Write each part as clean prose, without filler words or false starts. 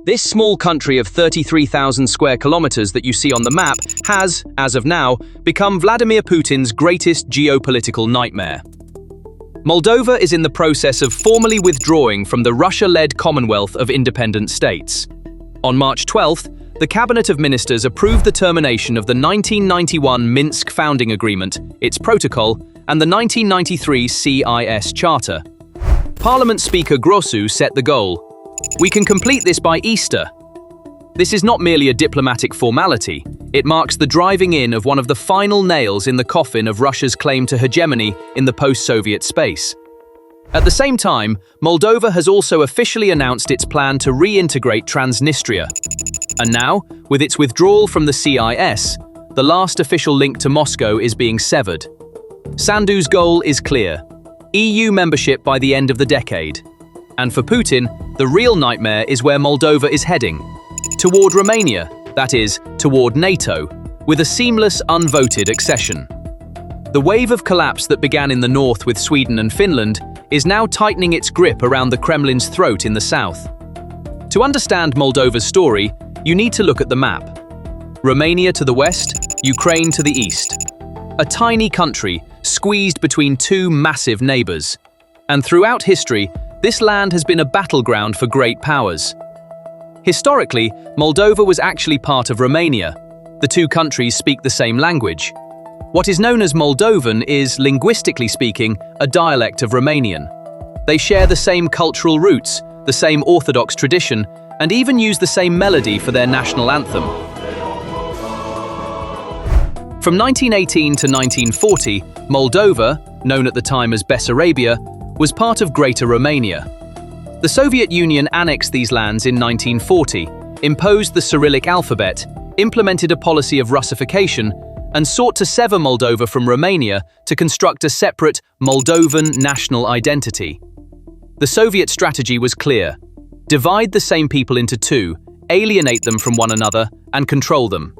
This small country of 33,000 square kilometers that you see on the map has, as of now, become Vladimir Putin's greatest geopolitical nightmare. Moldova is in the process of formally withdrawing from the Russia-led Commonwealth of Independent States. On March 12th, the Cabinet of Ministers approved the termination of the 1991 Minsk Founding Agreement, its protocol, and the 1993 CIS Charter. Parliament Speaker Grosu set the goal: "We can complete this by Easter." This is not merely a diplomatic formality, it marks the driving in of one of the final nails in the coffin of Russia's claim to hegemony in the post-Soviet space. At the same time, Moldova has also officially announced its plan to reintegrate Transnistria. And now, with its withdrawal from the CIS, the last official link to Moscow is being severed. Sandu's goal is clear: EU membership by the end of the decade. And for Putin, the real nightmare is where Moldova is heading. Toward Romania, that is, toward NATO, with a seamless, unvoted accession. The wave of collapse that began in the north with Sweden and Finland is now tightening its grip around the Kremlin's throat in the south. To understand Moldova's story, you need to look at the map. Romania to the west, Ukraine to the east. A tiny country squeezed between two massive neighbors. And throughout history, this land has been a battleground for great powers. Historically, Moldova was actually part of Romania. The two countries speak the same language. What is known as Moldovan is, linguistically speaking, a dialect of Romanian. They share the same cultural roots, the same Orthodox tradition, and even use the same melody for their national anthem. From 1918 to 1940, Moldova, known at the time as Bessarabia, was part of Greater Romania. The Soviet Union annexed these lands in 1940, imposed the Cyrillic alphabet, implemented a policy of Russification, and sought to sever Moldova from Romania to construct a separate Moldovan national identity. The Soviet strategy was clear: divide the same people into two, alienate them from one another, and control them.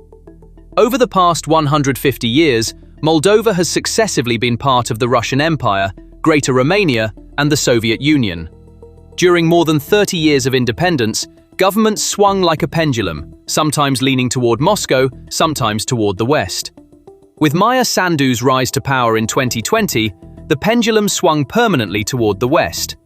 Over the past 150 years, Moldova has successively been part of the Russian Empire, Greater Romania, and the Soviet Union. During more than 30 years of independence, governments swung like a pendulum, sometimes leaning toward Moscow, sometimes toward the West. With Maia Sandu's rise to power in 2020, the pendulum swung permanently toward the West.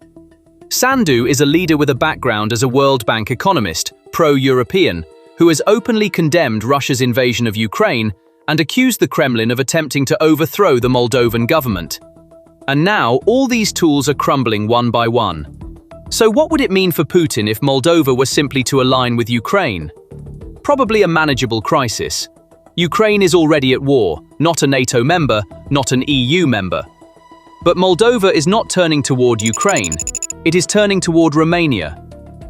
Sandu is a leader with a background as a World Bank economist, pro-European, who has openly condemned Russia's invasion of Ukraine and accused the Kremlin of attempting to overthrow the Moldovan government. And now, all these tools are crumbling one by one. So what would it mean for Putin if Moldova were simply to align with Ukraine? Probably a manageable crisis. Ukraine is already at war, not a NATO member, not an EU member. But Moldova is not turning toward Ukraine, it is turning toward Romania.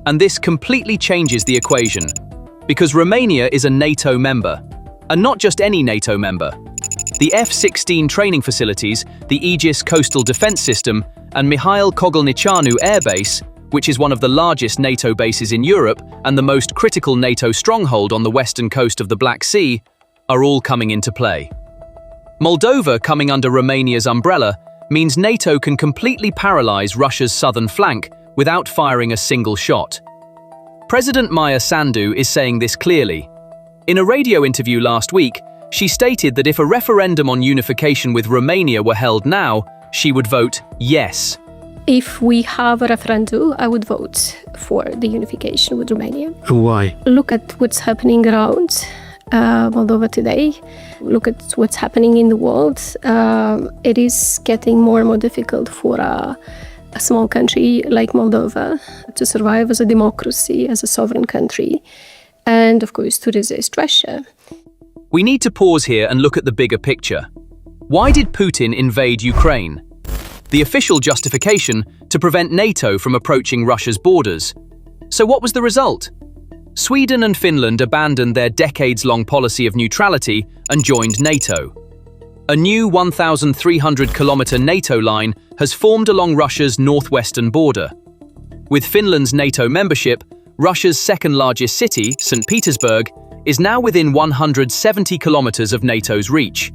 And this completely changes the equation, because Romania is a NATO member, and not just any NATO member. The F-16 training facilities, the Aegis Coastal Defense System, and Mihail Kogălnicianu Air Base, which is one of the largest NATO bases in Europe and the most critical NATO stronghold on the western coast of the Black Sea, are all coming into play. Moldova coming under Romania's umbrella means NATO can completely paralyze Russia's southern flank without firing a single shot. President Maia Sandu is saying this clearly. In a radio interview last week, she stated that if a referendum on unification with Romania were held now, she would vote yes. If we have a referendum, I would vote for the unification with Romania. Why? Look at what's happening around Moldova today. Look at what's happening in the world. It is getting more and more difficult for a small country like Moldova to survive as a democracy, as a sovereign country, and of course to resist Russia. We need to pause here and look at the bigger picture. Why did Putin invade Ukraine? The official justification: to prevent NATO from approaching Russia's borders. So what was the result? Sweden and Finland abandoned their decades-long policy of neutrality and joined NATO. A new 1,300-kilometer NATO line has formed along Russia's northwestern border. With Finland's NATO membership, Russia's second-largest city, St. Petersburg, is now within 170 kilometers of NATO's reach.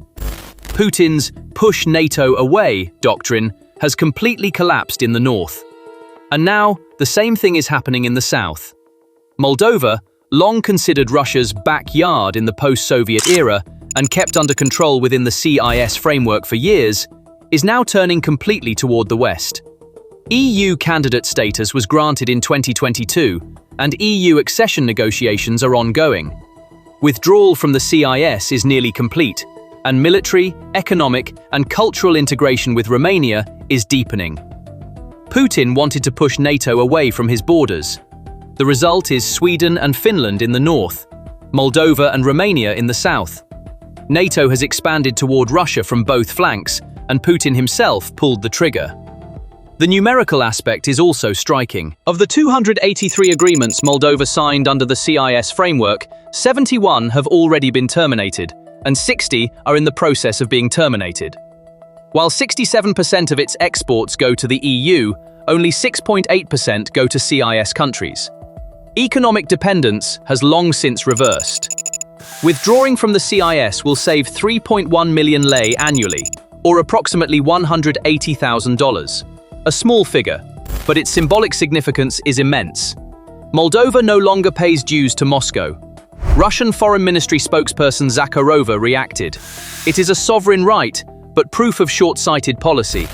Putin's "push NATO away" doctrine has completely collapsed in the north. And now, the same thing is happening in the south. Moldova, long considered Russia's backyard in the post-Soviet era and kept under control within the CIS framework for years, is now turning completely toward the West. EU candidate status was granted in 2022, and EU accession negotiations are ongoing. Withdrawal from the CIS is nearly complete, and military, economic, and cultural integration with Romania is deepening. Putin wanted to push NATO away from his borders. The result is Sweden and Finland in the north, Moldova and Romania in the south. NATO has expanded toward Russia from both flanks, and Putin himself pulled the trigger. The numerical aspect is also striking. Of the 283 agreements Moldova signed under the CIS framework, 71 have already been terminated, and 60 are in the process of being terminated. While 67% of its exports go to the EU, only 6.8% go to CIS countries. Economic dependence has long since reversed. Withdrawing from the CIS will save 3.1 million lei annually, or approximately $180,000. A small figure, but its symbolic significance is immense. Moldova no longer pays dues to Moscow. Russian Foreign Ministry spokesperson Zakharova reacted. It is a sovereign right, but proof of short-sighted policy.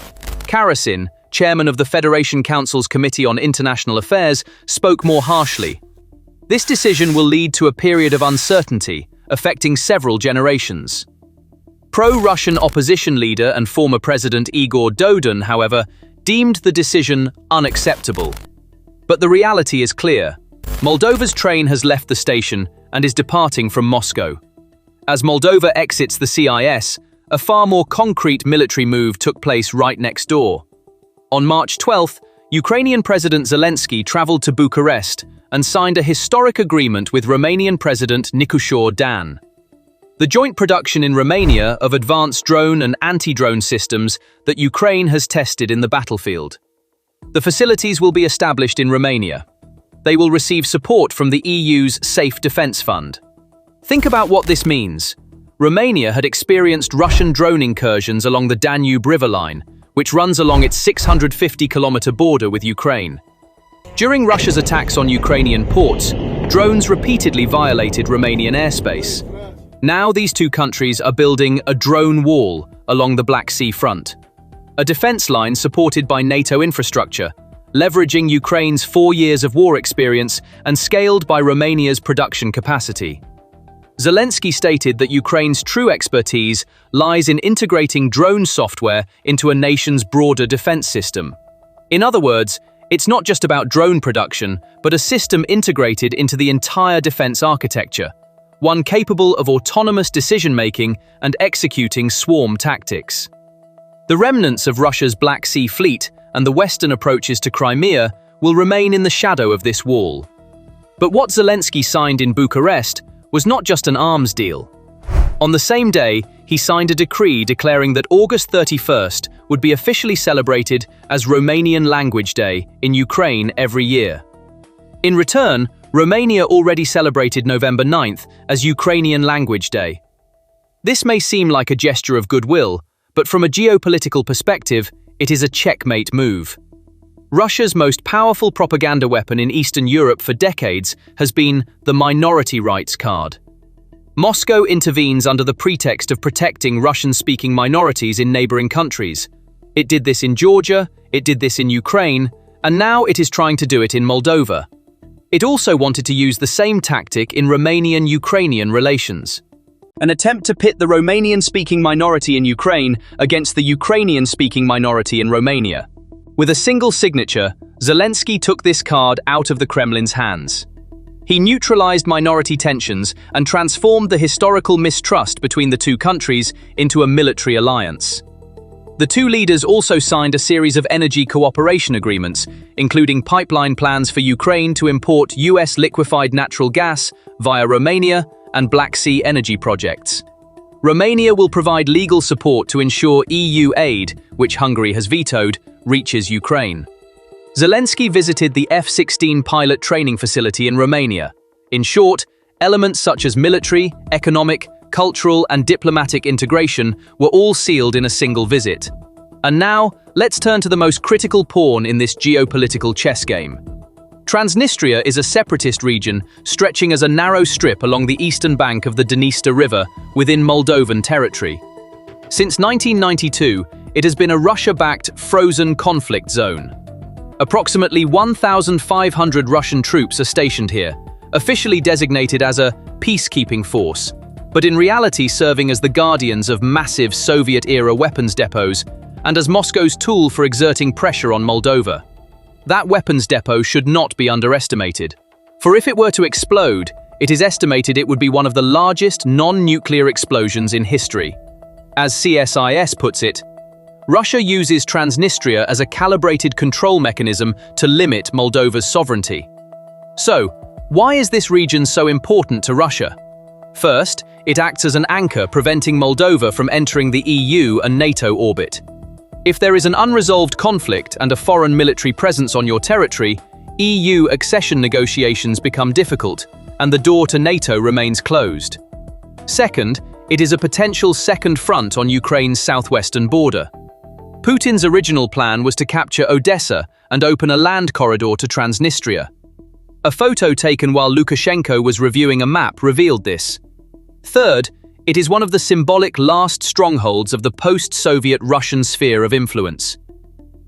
Karasin, chairman of the Federation Council's Committee on International Affairs, spoke more harshly. This decision will lead to a period of uncertainty, affecting several generations. Pro-Russian opposition leader and former president Igor Dodon, however, deemed the decision unacceptable. But the reality is clear. Moldova's train has left the station and is departing from Moscow. As Moldova exits the CIS, a far more concrete military move took place right next door. On March 12th, Ukrainian President Zelensky traveled to Bucharest and signed a historic agreement with Romanian President Nicolae Dan. The joint production in Romania of advanced drone and anti-drone systems that Ukraine has tested in the battlefield. The facilities will be established in Romania. They will receive support from the EU's Safe Defence Fund. Think about what this means. Romania had experienced Russian drone incursions along the Danube River line, which runs along its 650-kilometer border with Ukraine. During Russia's attacks on Ukrainian ports, drones repeatedly violated Romanian airspace. Now these two countries are building a drone wall along the Black Sea front. A defense line supported by NATO infrastructure, leveraging Ukraine's 4 years of war experience and scaled by Romania's production capacity. Zelensky stated that Ukraine's true expertise lies in integrating drone software into a nation's broader defense system. In other words, it's not just about drone production, but a system integrated into the entire defense architecture, one capable of autonomous decision-making and executing swarm tactics. The remnants of Russia's Black Sea Fleet and the Western approaches to Crimea will remain in the shadow of this wall. But what Zelensky signed in Bucharest was not just an arms deal. On the same day, he signed a decree declaring that August 31st would be officially celebrated as Romanian Language Day in Ukraine every year. In return, Romania already celebrated November 9th as Ukrainian Language Day. This may seem like a gesture of goodwill, but from a geopolitical perspective, it is a checkmate move. Russia's most powerful propaganda weapon in Eastern Europe for decades has been the minority rights card. Moscow intervenes under the pretext of protecting Russian-speaking minorities in neighboring countries. It did this in Georgia, it did this in Ukraine, and now it is trying to do it in Moldova. It also wanted to use the same tactic in Romanian-Ukrainian relations. An attempt to pit the Romanian-speaking minority in Ukraine against the Ukrainian-speaking minority in Romania. With a single signature, Zelensky took this card out of the Kremlin's hands. He neutralized minority tensions and transformed the historical mistrust between the two countries into a military alliance. The two leaders also signed a series of energy cooperation agreements, including pipeline plans for Ukraine to import US liquefied natural gas via Romania and Black Sea energy projects. Romania will provide legal support to ensure EU aid, which Hungary has vetoed, reaches Ukraine. Zelensky visited the F-16 pilot training facility in Romania. In short, elements such as military, economic, cultural, and diplomatic integration were all sealed in a single visit. And now, let's turn to the most critical pawn in this geopolitical chess game. Transnistria is a separatist region stretching as a narrow strip along the eastern bank of the Dniester River within Moldovan territory. Since 1992, it has been a Russia-backed frozen conflict zone. Approximately 1,500 Russian troops are stationed here, officially designated as a peacekeeping force, but in reality serving as the guardians of massive Soviet-era weapons depots and as Moscow's tool for exerting pressure on Moldova. That weapons depot should not be underestimated, for if it were to explode, it is estimated it would be one of the largest non-nuclear explosions in history. As CSIS puts it, Russia uses Transnistria as a calibrated control mechanism to limit Moldova's sovereignty. So, why is this region so important to Russia? First, it acts as an anchor preventing Moldova from entering the EU and NATO orbit. If there is an unresolved conflict and a foreign military presence on your territory, EU accession negotiations become difficult, and the door to NATO remains closed. Second, it is a potential second front on Ukraine's southwestern border. Putin's original plan was to capture Odessa and open a land corridor to Transnistria. A photo taken while Lukashenko was reviewing a map revealed this. Third, it is one of the symbolic last strongholds of the post-Soviet Russian sphere of influence.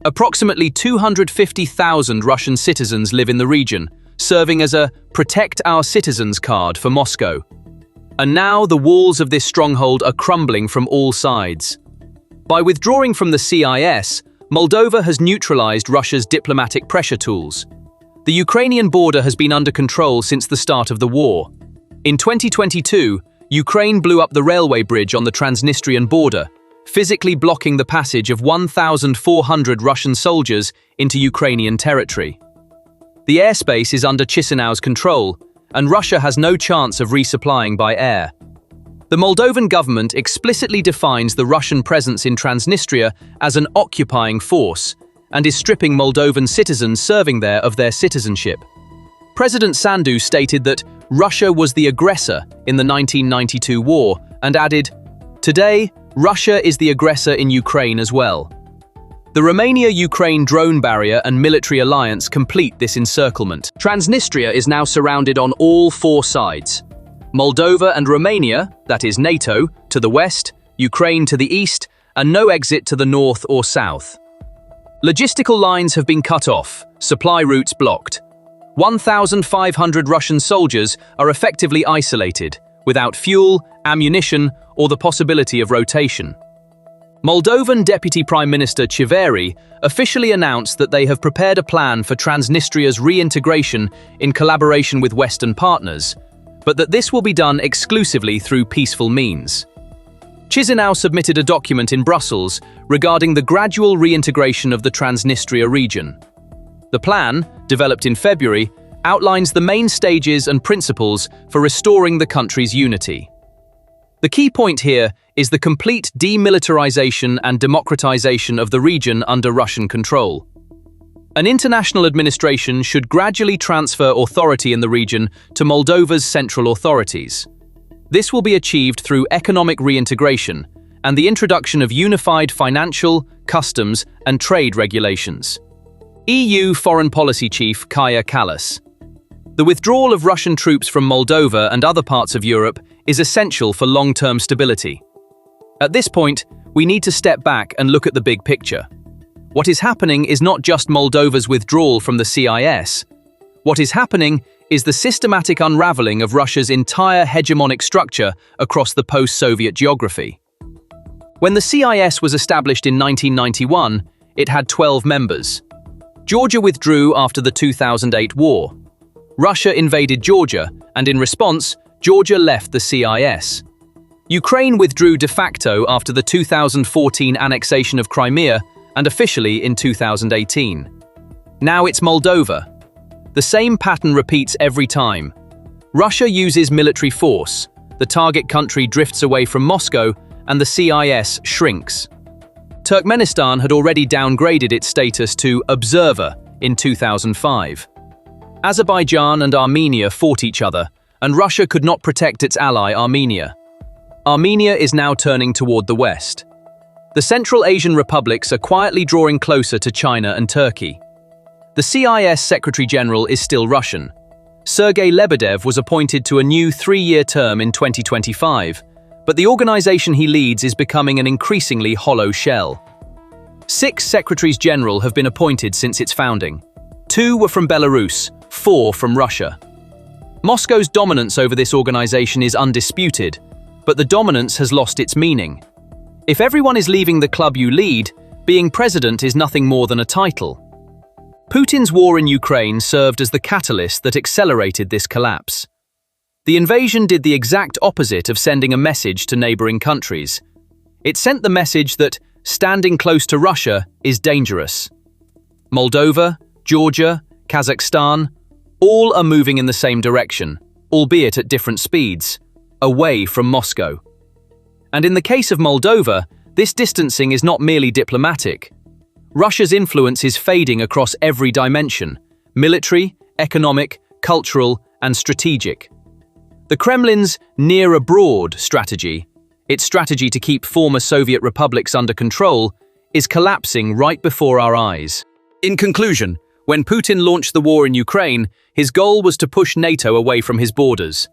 Approximately 250,000 Russian citizens live in the region, serving as a "Protect Our Citizens" card for Moscow. And now the walls of this stronghold are crumbling from all sides. By withdrawing from the CIS, Moldova has neutralized Russia's diplomatic pressure tools. The Ukrainian border has been under control since the start of the war. In 2022, Ukraine blew up the railway bridge on the Transnistrian border, physically blocking the passage of 1,400 Russian soldiers into Ukrainian territory. The airspace is under Chisinau's control, and Russia has no chance of resupplying by air. The Moldovan government explicitly defines the Russian presence in Transnistria as an occupying force and is stripping Moldovan citizens serving there of their citizenship. President Sandu stated that Russia was the aggressor in the 1992 war and added, "Today, Russia is the aggressor in Ukraine as well." The Romania-Ukraine drone barrier and military alliance complete this encirclement. Transnistria is now surrounded on all four sides. Moldova and Romania, that is NATO, to the west, Ukraine to the east, and no exit to the north or south. Logistical lines have been cut off, supply routes blocked. 1,500 Russian soldiers are effectively isolated, without fuel, ammunition, or the possibility of rotation. Moldovan Deputy Prime Minister Chiveri officially announced that they have prepared a plan for Transnistria's reintegration in collaboration with Western partners, but that this will be done exclusively through peaceful means. Chisinau submitted a document in Brussels regarding the gradual reintegration of the Transnistria region. The plan, developed in February, outlines the main stages and principles for restoring the country's unity. The key point here is the complete demilitarization and democratization of the region under Russian control. An international administration should gradually transfer authority in the region to Moldova's central authorities. This will be achieved through economic reintegration and the introduction of unified financial, customs, and trade regulations. EU Foreign Policy Chief Kaja Kallas. The withdrawal of Russian troops from Moldova and other parts of Europe is essential for long-term stability. At this point, we need to step back and look at the big picture. What is happening is not just Moldova's withdrawal from the CIS. What is happening is the systematic unraveling of Russia's entire hegemonic structure across the post-Soviet geography. When the CIS was established in 1991, it had 12 members. Georgia withdrew after the 2008 war. Russia invaded Georgia, and in response, Georgia left the CIS. Ukraine withdrew de facto after the 2014 annexation of Crimea and officially in 2018. Now it's Moldova. The same pattern repeats every time. Russia uses military force, the target country drifts away from Moscow, and the CIS shrinks. Turkmenistan had already downgraded its status to observer in 2005. Azerbaijan and Armenia fought each other, and Russia could not protect its ally Armenia. Armenia is now turning toward the west. The Central Asian republics are quietly drawing closer to China and Turkey. The CIS Secretary-General is still Russian. Sergei Lebedev was appointed to a new 3-year term in 2025, but the organization he leads is becoming an increasingly hollow shell. 6 Secretaries-General have been appointed since its founding. 2 were from Belarus, 4 from Russia. Moscow's dominance over this organization is undisputed, but the dominance has lost its meaning. If everyone is leaving the club you lead, being president is nothing more than a title. Putin's war in Ukraine served as the catalyst that accelerated this collapse. The invasion did the exact opposite of sending a message to neighboring countries. It sent the message that standing close to Russia is dangerous. Moldova, Georgia, Kazakhstan, all are moving in the same direction, albeit at different speeds, away from Moscow. And in the case of Moldova, this distancing is not merely diplomatic. Russia's influence is fading across every dimension: military, economic, cultural, and strategic. The Kremlin's near-abroad strategy, its strategy to keep former Soviet republics under control, is collapsing right before our eyes. In conclusion, when Putin launched the war in Ukraine, his goal was to push NATO away from his borders.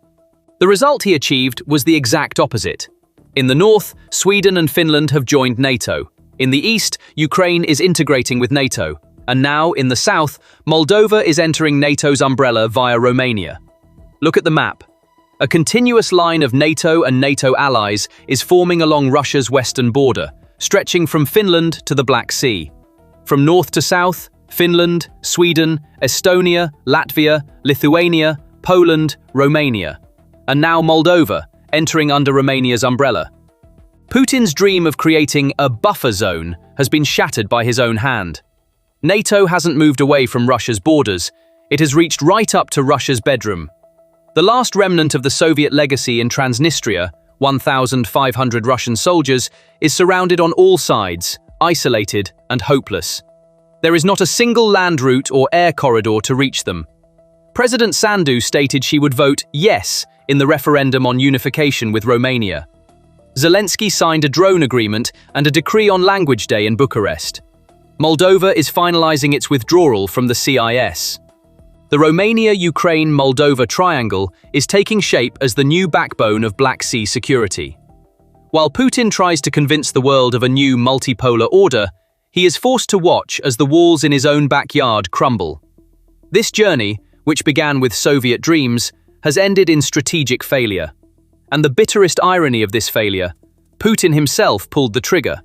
The result he achieved was the exact opposite. In the north, Sweden and Finland have joined NATO. In the east, Ukraine is integrating with NATO. And now, in the south, Moldova is entering NATO's umbrella via Romania. Look at the map. A continuous line of NATO and NATO allies is forming along Russia's western border, stretching from Finland to the Black Sea. From north to south, Finland, Sweden, Estonia, Latvia, Lithuania, Poland, Romania. And now Moldova, entering under Romania's umbrella. Putin's dream of creating a buffer zone has been shattered by his own hand. NATO hasn't moved away from Russia's borders, it has reached right up to Russia's bedroom. The last remnant of the Soviet legacy in Transnistria, 1,500 Russian soldiers, is surrounded on all sides, isolated and hopeless. There is not a single land route or air corridor to reach them. President Sandu stated she would vote yes in the referendum on unification with Romania. Zelensky signed a drone agreement and a decree on Language Day in Bucharest. Moldova is finalizing its withdrawal from the CIS. The Romania-Ukraine-Moldova triangle is taking shape as the new backbone of Black Sea security. While Putin tries to convince the world of a new multipolar order, he is forced to watch as the walls in his own backyard crumble. This journey, which began with Soviet dreams, has ended in strategic failure. And the bitterest irony of this failure, Putin himself pulled the trigger.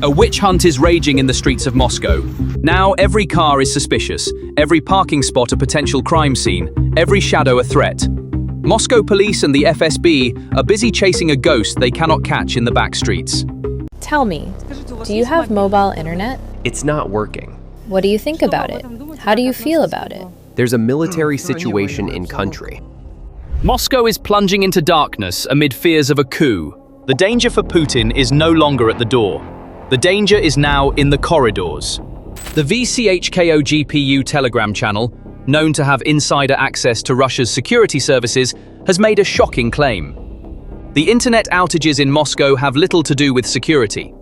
A witch hunt is raging in the streets of Moscow. Now every car is suspicious, every parking spot a potential crime scene, every shadow a threat. Moscow police and the FSB are busy chasing a ghost they cannot catch in the back streets. Tell me, do you have mobile internet? It's not working. What do you think about it? How do you feel about it? There's a military situation in country. Moscow is plunging into darkness amid fears of a coup. The danger for Putin is no longer at the door. The danger is now in the corridors. The VCHKO GPU Telegram channel, known to have insider access to Russia's security services, has made a shocking claim. The internet outages in Moscow have little to do with security.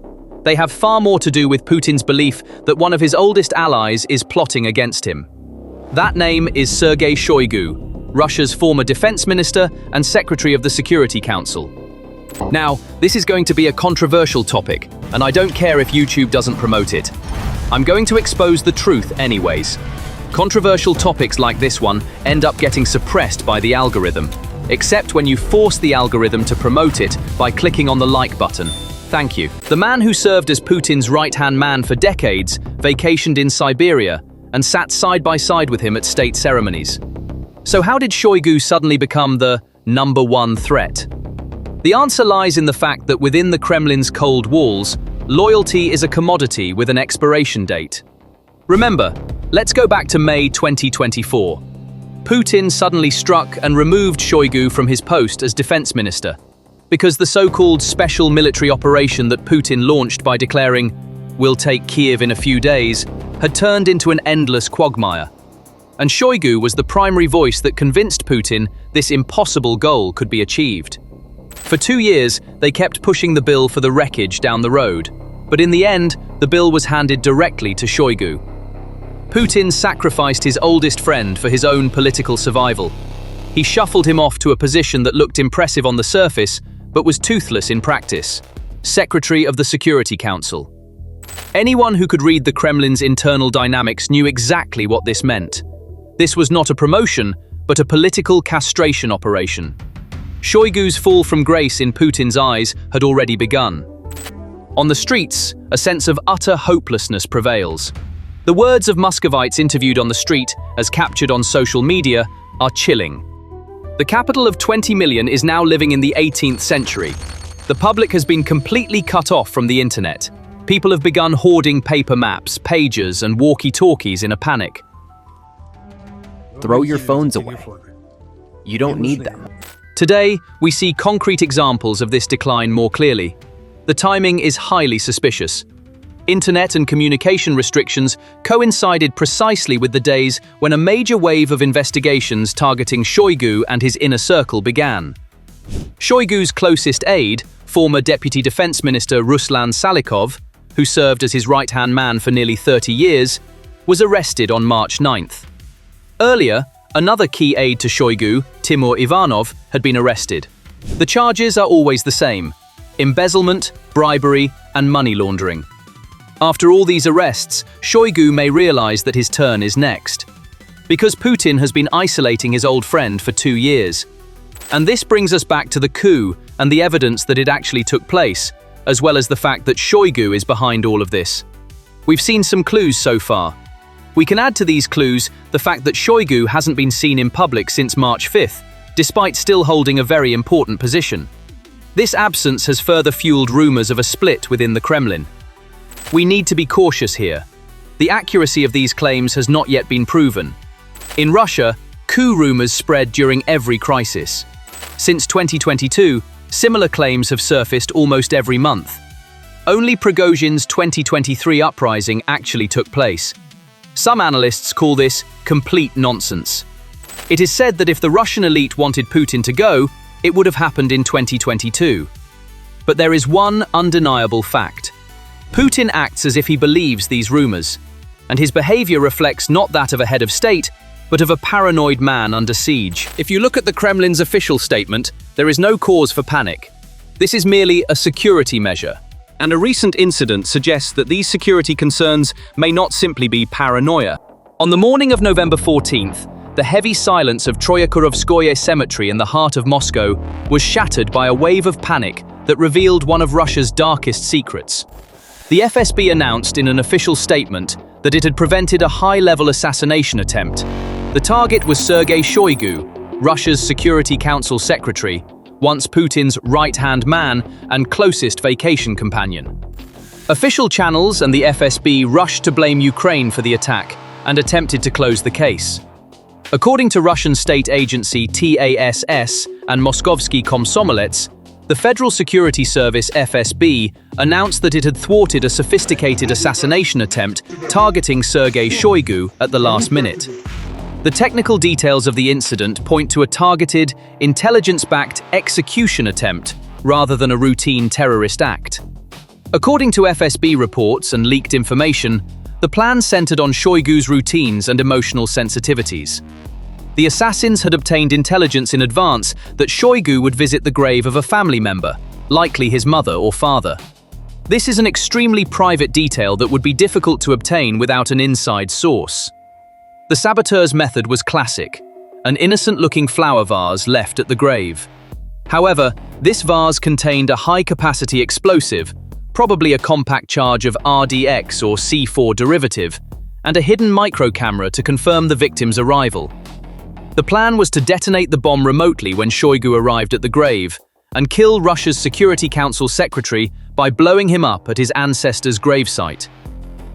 They have far more to do with Putin's belief that one of his oldest allies is plotting against him. That name is Sergei Shoigu, Russia's former defense minister and secretary of the Security Council. Now, this is going to be a controversial topic, and I don't care if YouTube doesn't promote it. I'm going to expose the truth anyways. Controversial topics like this one end up getting suppressed by the algorithm, except when you force the algorithm to promote it by clicking on the like button. Thank you. The man who served as Putin's right-hand man for decades vacationed in Siberia and sat side by side with him at state ceremonies. So how did Shoigu suddenly become the #1 threat? The answer lies in the fact that within the Kremlin's cold walls, loyalty is a commodity with an expiration date. Remember, let's go back to May 2024. Putin suddenly struck and removed Shoigu from his post as defense minister, because the so-called special military operation that Putin launched by declaring, "We'll take Kiev in a few days," had turned into an endless quagmire. And Shoigu was the primary voice that convinced Putin this impossible goal could be achieved. For 2 years, they kept pushing the bill for the wreckage down the road. But in the end, the bill was handed directly to Shoigu. Putin sacrificed his oldest friend for his own political survival. He shuffled him off to a position that looked impressive on the surface, but was toothless in practice: Secretary of the Security Council. Anyone who could read the Kremlin's internal dynamics knew exactly what this meant. This was not a promotion, but a political castration operation. Shoigu's fall from grace in Putin's eyes had already begun. On the streets, a sense of utter hopelessness prevails. The words of Muscovites interviewed on the street, as captured on social media, are chilling. The capital of 20 million is now living in the 18th century. The public has been completely cut off from the internet. People have begun hoarding paper maps, pagers, and walkie-talkies in a panic. Throw your phones away. You don't need them. Today, we see concrete examples of this decline more clearly. The timing is highly suspicious. Internet and communication restrictions coincided precisely with the days when a major wave of investigations targeting Shoigu and his inner circle began. Shoigu's closest aide, former Deputy Defense Minister Ruslan Salikov, who served as his right-hand man for nearly 30 years, was arrested on March 9th. Earlier, another key aide to Shoigu, Timur Ivanov, had been arrested. The charges are always the same: embezzlement, bribery, and money laundering. After all these arrests, Shoigu may realize that his turn is next. Because Putin has been isolating his old friend for 2 years. And this brings us back to the coup and the evidence that it actually took place, as well as the fact that Shoigu is behind all of this. We've seen some clues so far. We can add to these clues the fact that Shoigu hasn't been seen in public since March 5th, despite still holding a very important position. This absence has further fueled rumors of a split within the Kremlin. We need to be cautious here. The accuracy of these claims has not yet been proven. In Russia, coup rumors spread during every crisis. Since 2022, similar claims have surfaced almost every month. Only Prigozhin's 2023 uprising actually took place. Some analysts call this complete nonsense. It is said that if the Russian elite wanted Putin to go, it would have happened in 2022. But there is one undeniable fact. Putin acts as if he believes these rumors, and his behavior reflects not that of a head of state, but of a paranoid man under siege. If you look at the Kremlin's official statement, there is no cause for panic. This is merely a security measure, and a recent incident suggests that these security concerns may not simply be paranoia. On the morning of November 14th, the heavy silence of Troyekurovskoye Cemetery in the heart of Moscow was shattered by a wave of panic that revealed one of Russia's darkest secrets. The FSB announced in an official statement that it had prevented a high-level assassination attempt. The target was Sergei Shoigu, Russia's Security Council secretary, once Putin's right-hand man and closest vacation companion. Official channels and the FSB rushed to blame Ukraine for the attack and attempted to close the case. According to Russian state agency TASS and Moskovsky Komsomolets, the Federal Security Service FSB announced that it had thwarted a sophisticated assassination attempt targeting Sergei Shoigu at the last minute. The technical details of the incident point to a targeted, intelligence-backed execution attempt rather than a routine terrorist act. According to FSB reports and leaked information, the plan centered on Shoigu's routines and emotional sensitivities. The assassins had obtained intelligence in advance that Shoigu would visit the grave of a family member, likely his mother or father. This is an extremely private detail that would be difficult to obtain without an inside source. The saboteur's method was classic: an innocent-looking flower vase left at the grave. However, this vase contained a high-capacity explosive, probably a compact charge of RDX or C4 derivative, and a hidden micro-camera to confirm the victim's arrival. The plan was to detonate the bomb remotely when Shoigu arrived at the grave and kill Russia's Security Council secretary by blowing him up at his ancestor's gravesite.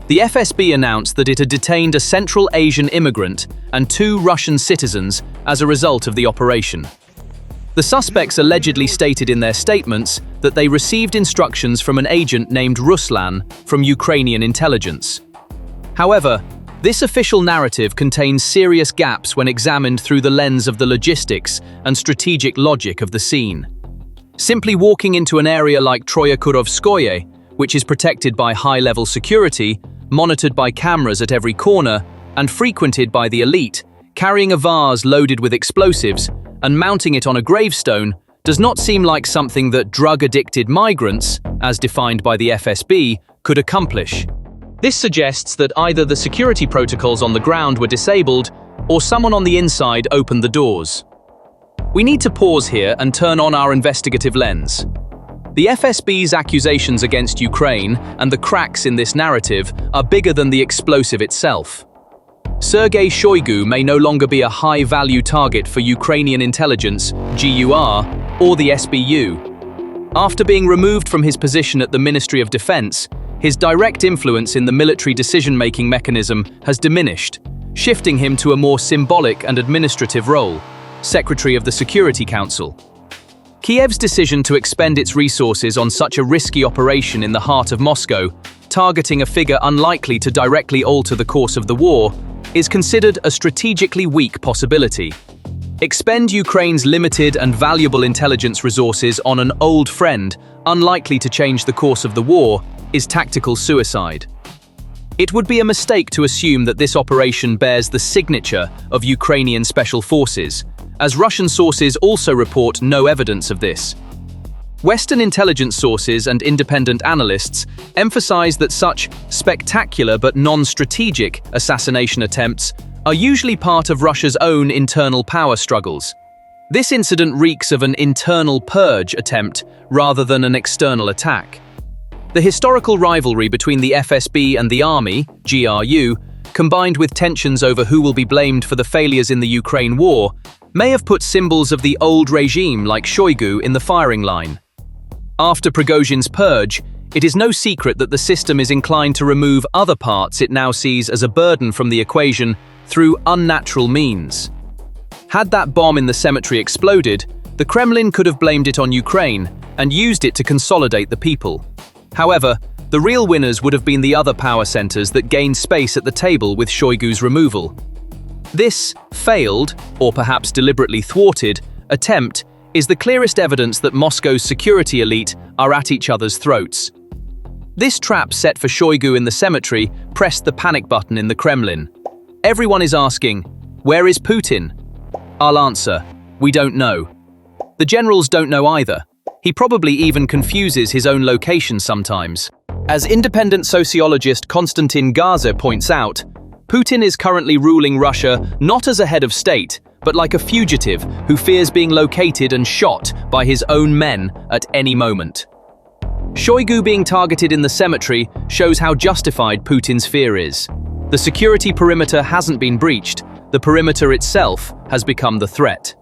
The FSB announced that it had detained a Central Asian immigrant and 2 Russian citizens as a result of the operation. The suspects allegedly stated in their statements that they received instructions from an agent named Ruslan from Ukrainian intelligence. However, this official narrative contains serious gaps when examined through the lens of the logistics and strategic logic of the scene. Simply walking into an area like Troyekurovskoye, which is protected by high-level security, monitored by cameras at every corner, and frequented by the elite, carrying a vase loaded with explosives and mounting it on a gravestone does not seem like something that drug-addicted migrants, as defined by the FSB, could accomplish. This suggests that either the security protocols on the ground were disabled or someone on the inside opened the doors. We need to pause here and turn on our investigative lens. The FSB's accusations against Ukraine and the cracks in this narrative are bigger than the explosive itself. Sergei Shoigu may no longer be a high-value target for Ukrainian intelligence, GUR, or the SBU. After being removed from his position at the Ministry of Defense, his direct influence in the military decision-making mechanism has diminished, shifting him to a more symbolic and administrative role, Secretary of the Security Council. Kiev's decision to expend its resources on such a risky operation in the heart of Moscow, targeting a figure unlikely to directly alter the course of the war, is considered a strategically weak possibility. Expend Ukraine's limited and valuable intelligence resources on an old friend, unlikely to change the course of the war, is tactical suicide. It would be a mistake to assume that this operation bears the signature of Ukrainian special forces, as Russian sources also report no evidence of this. Western intelligence sources and independent analysts emphasize that such spectacular but non-strategic assassination attempts are usually part of Russia's own internal power struggles. This incident reeks of an internal purge attempt rather than an external attack. The historical rivalry between the FSB and the army, GRU, combined with tensions over who will be blamed for the failures in the Ukraine war, may have put symbols of the old regime like Shoigu in the firing line. After Prigozhin's purge, it is no secret that the system is inclined to remove other parts it now sees as a burden from the equation through unnatural means. Had that bomb in the cemetery exploded, the Kremlin could have blamed it on Ukraine and used it to consolidate the people. However, the real winners would have been the other power centers that gained space at the table with Shoigu's removal. This failed, or perhaps deliberately thwarted, attempt is the clearest evidence that Moscow's security elite are at each other's throats. This trap set for Shoigu in the cemetery pressed the panic button in the Kremlin. Everyone is asking, where is Putin? I'll answer, we don't know. The generals don't know either. He probably even confuses his own location sometimes. As independent sociologist Konstantin Gaza points out, Putin is currently ruling Russia not as a head of state, but like a fugitive who fears being located and shot by his own men at any moment. Shoigu being targeted in the cemetery shows how justified Putin's fear is. The security perimeter hasn't been breached, the perimeter itself has become the threat.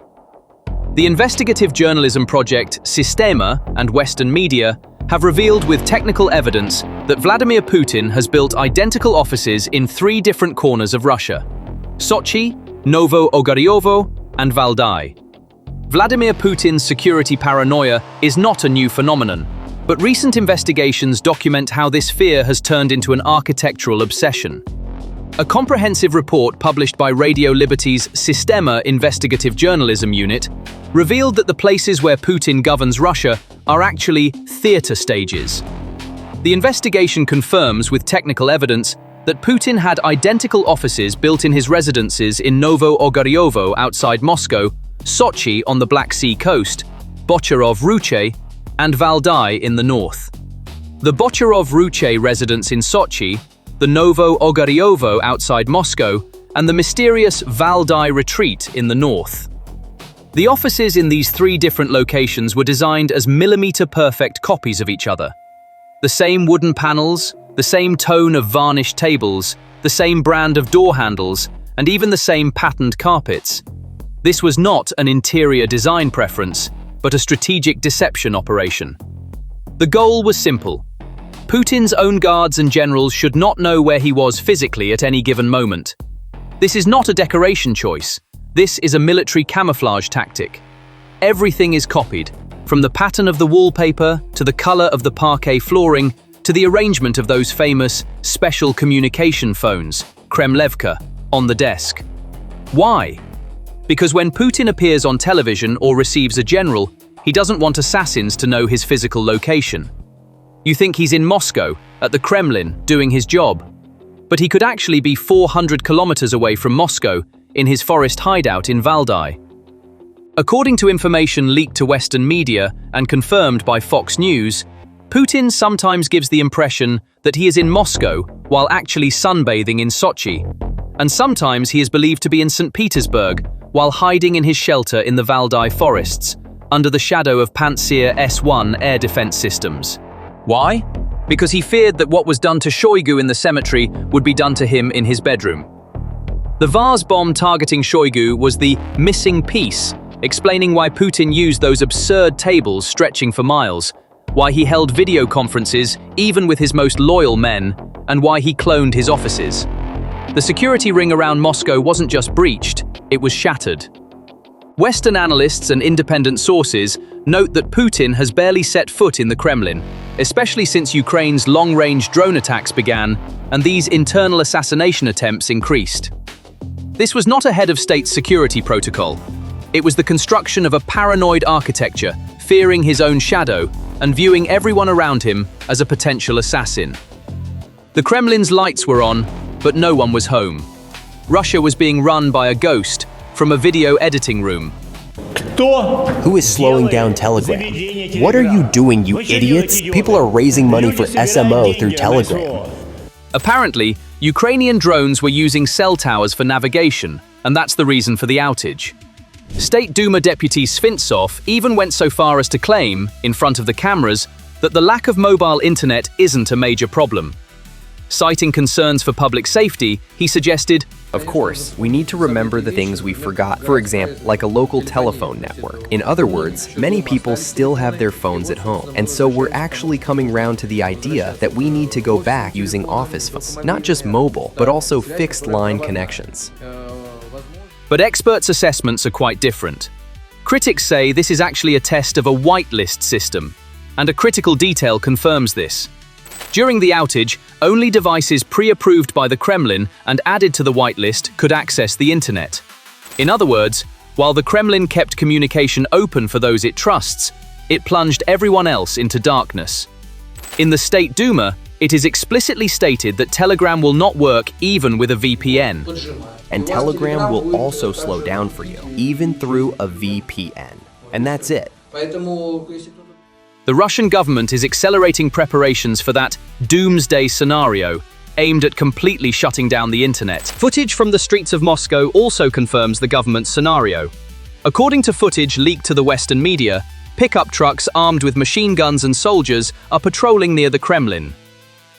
The investigative journalism project Sistema and Western media have revealed with technical evidence that Vladimir Putin has built identical offices in 3 different corners of Russia: Sochi, Novo-Ogaryovo, and Valdai. Vladimir Putin's security paranoia is not a new phenomenon, but recent investigations document how this fear has turned into an architectural obsession. A comprehensive report published by Radio Liberty's Sistema investigative journalism unit revealed that the places where Putin governs Russia are actually theater stages. The investigation confirms with technical evidence that Putin had identical offices built in his residences in Novo-Ogaryovo outside Moscow, Sochi on the Black Sea coast, Bocharov-Ruche, and Valdai in the north. The Bocharov-Ruche residence in Sochi, the Novo-Ogaryovo outside Moscow, and the mysterious Valdai retreat in the north. The offices in these 3 different locations were designed as millimeter-perfect copies of each other. The same wooden panels, the same tone of varnished tables, the same brand of door handles, and even the same patterned carpets. This was not an interior design preference, but a strategic deception operation. The goal was simple. Putin's own guards and generals should not know where he was physically at any given moment. This is not a decoration choice. This is a military camouflage tactic. Everything is copied, from the pattern of the wallpaper to the color of the parquet flooring to the arrangement of those famous special communication phones, Kremlevka, on the desk. Why? Because when Putin appears on television or receives a general, He doesn't want assassins to know his physical location. You think he's in Moscow, at the Kremlin, doing his job. But he could actually be 400 kilometers away from Moscow, in his forest hideout in Valdai. According to information leaked to Western media and confirmed by Fox News, Putin sometimes gives the impression that he is in Moscow while actually sunbathing in Sochi, and sometimes he is believed to be in St. Petersburg while hiding in his shelter in the Valdai forests, under the shadow of Pantsir S-1 air defense systems. Why? Because he feared that what was done to Shoigu in the cemetery would be done to him in his bedroom. The Vars bomb targeting Shoigu was the missing piece, explaining why Putin used those absurd tables stretching for miles, why he held video conferences even with his most loyal men, and why he cloned his offices. The security ring around Moscow wasn't just breached, it was shattered. Western analysts and independent sources note that Putin has barely set foot in the Kremlin, especially since Ukraine's long-range drone attacks began and these internal assassination attempts increased. This was not a head of state security protocol. It was the construction of a paranoid architecture, fearing his own shadow and viewing everyone around him as a potential assassin. The Kremlin's lights were on, but no one was home. Russia was being run by a ghost from a video editing room. Who is slowing down Telegram? What are you doing, you idiots? People are raising money for SMO through Telegram. Apparently, Ukrainian drones were using cell towers for navigation, and that's the reason for the outage. State Duma Deputy Svintsov even went so far as to claim, in front of the cameras, that the lack of mobile internet isn't a major problem. Citing concerns for public safety, he suggested, Of course, we need to remember the things we forgot, for example, like a local telephone network. In other words, many people still have their phones at home, and so we're actually coming round to the idea that we need to go back using office phones, not just mobile, but also fixed line connections. But experts' assessments are quite different. Critics say this is actually a test of a whitelist system, and a critical detail confirms this. During the outage, only devices pre-approved by the Kremlin and added to the whitelist could access the internet. In other words, while the Kremlin kept communication open for those it trusts, it plunged everyone else into darkness. In the State Duma, it is explicitly stated that Telegram will not work even with a VPN. And Telegram will also slow down for you, even through a VPN. And that's it. The Russian government is accelerating preparations for that doomsday scenario, aimed at completely shutting down the internet. Footage from the streets of Moscow also confirms the government's scenario. According to footage leaked to the Western media, pickup trucks armed with machine guns and soldiers are patrolling near the Kremlin.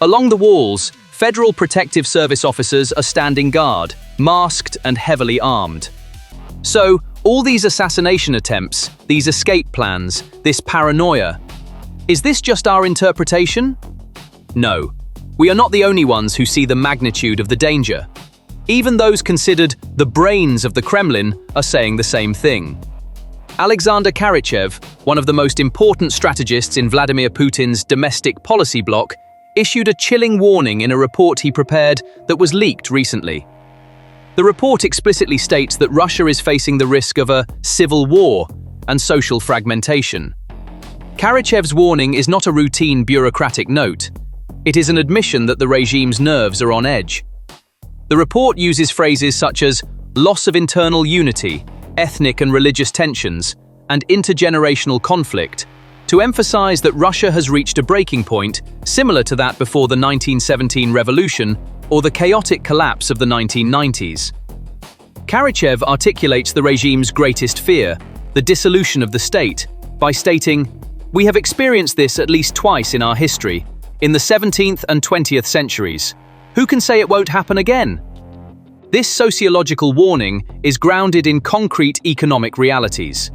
Along the walls, Federal Protective Service officers are standing guard, masked and heavily armed. So, all these assassination attempts, these escape plans, this paranoia, is this just our interpretation? No. We are not the only ones who see the magnitude of the danger. Even those considered the brains of the Kremlin are saying the same thing. Alexander Karachev, one of the most important strategists in Vladimir Putin's domestic policy bloc, issued a chilling warning in a report he prepared that was leaked recently. The report explicitly states that Russia is facing the risk of a civil war and social fragmentation. Karachev's warning is not a routine bureaucratic note. It is an admission that the regime's nerves are on edge. The report uses phrases such as loss of internal unity, ethnic and religious tensions, and intergenerational conflict to emphasize that Russia has reached a breaking point similar to that before the 1917 revolution or the chaotic collapse of the 1990s. Karachev articulates the regime's greatest fear, the dissolution of the state, by stating, "We have experienced this at least twice in our history, in the 17th and 20th centuries. Who can say it won't happen again?" This sociological warning is grounded in concrete economic realities.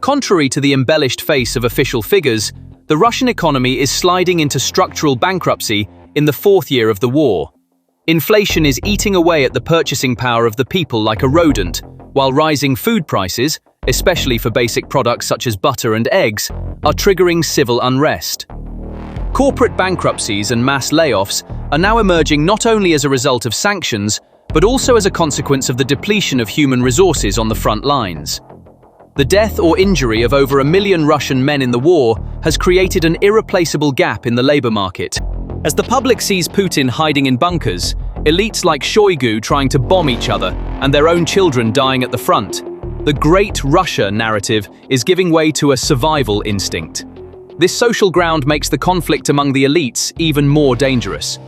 Contrary to the embellished face of official figures, the Russian economy is sliding into structural bankruptcy in the fourth year of the war. Inflation is eating away at the purchasing power of the people like a rodent, while rising food prices, especially for basic products such as butter and eggs, are triggering civil unrest. Corporate bankruptcies and mass layoffs are now emerging not only as a result of sanctions, but also as a consequence of the depletion of human resources on the front lines. The death or injury of over 1 million Russian men in the war has created an irreplaceable gap in the labor market. As the public sees Putin hiding in bunkers, elites like Shoigu trying to bomb each other, and their own children dying at the front, the Great Russia narrative is giving way to a survival instinct. This social ground makes the conflict among the elites even more dangerous.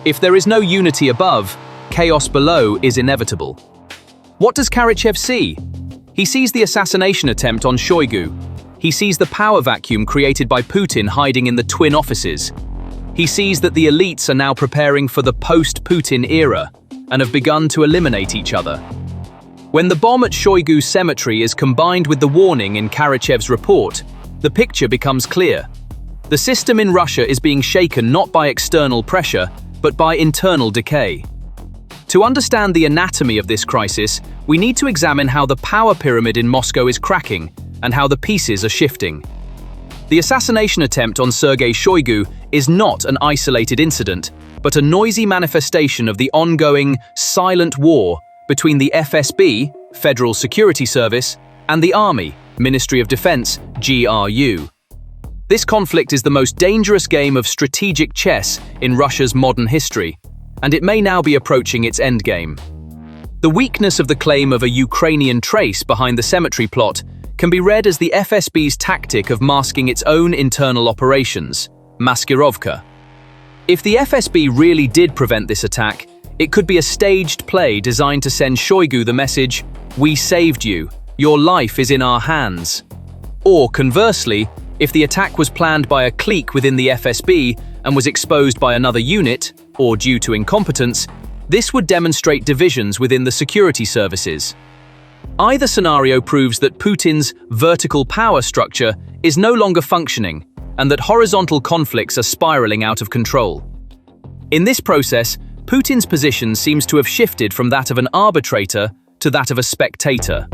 If there is no unity above, chaos below is inevitable. What does Karachev see? He sees the assassination attempt on Shoigu. He sees the power vacuum created by Putin hiding in the twin offices. He sees that the elites are now preparing for the post-Putin era and have begun to eliminate each other. When the bomb at Shoigu's cemetery is combined with the warning in Karachev's report, the picture becomes clear. The system in Russia is being shaken not by external pressure, but by internal decay. To understand the anatomy of this crisis, we need to examine how the power pyramid in Moscow is cracking and how the pieces are shifting. The assassination attempt on Sergei Shoigu is not an isolated incident, but a noisy manifestation of the ongoing, silent war between the FSB, Federal Security Service, and the Army, Ministry of Defense, GRU. This conflict is the most dangerous game of strategic chess in Russia's modern history, and it may now be approaching its endgame. The weakness of the claim of a Ukrainian trace behind the cemetery plot can be read as the FSB's tactic of masking its own internal operations, maskirovka. If the FSB really did prevent this attack, it could be a staged play designed to send Shoigu the message, "We saved you, your life is in our hands." Or conversely, if the attack was planned by a clique within the FSB and was exposed by another unit, or due to incompetence, this would demonstrate divisions within the security services. Either scenario proves that Putin's vertical power structure is no longer functioning and that horizontal conflicts are spiraling out of control. In this process, Putin's position seems to have shifted from that of an arbitrator to that of a spectator.